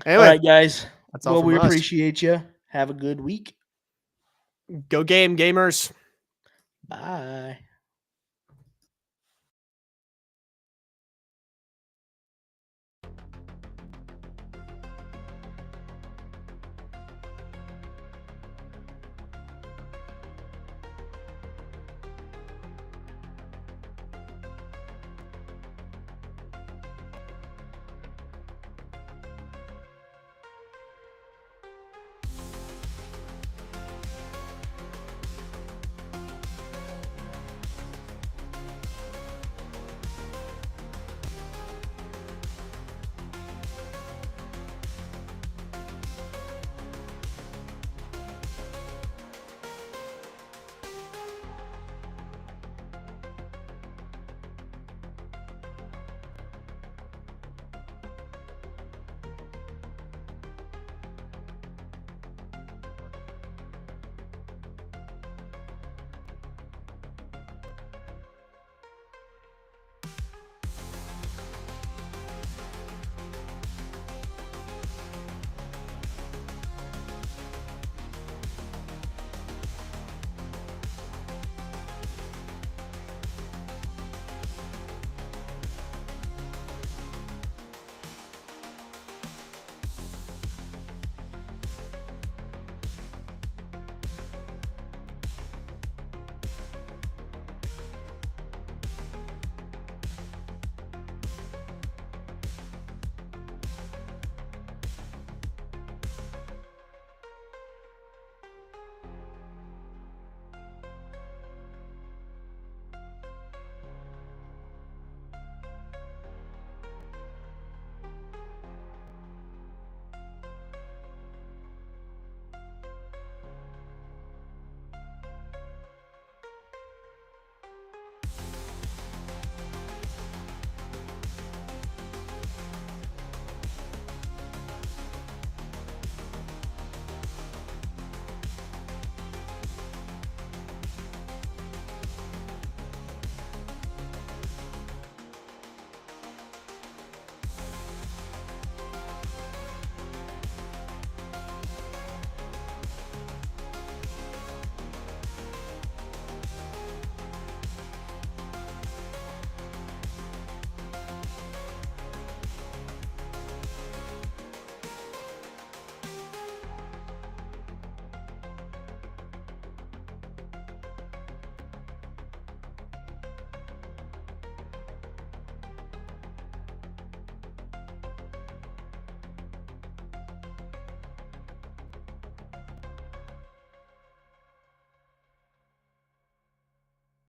Anyway, all right, guys. That's all we appreciate you. Have a good week. Go game, gamers. Bye.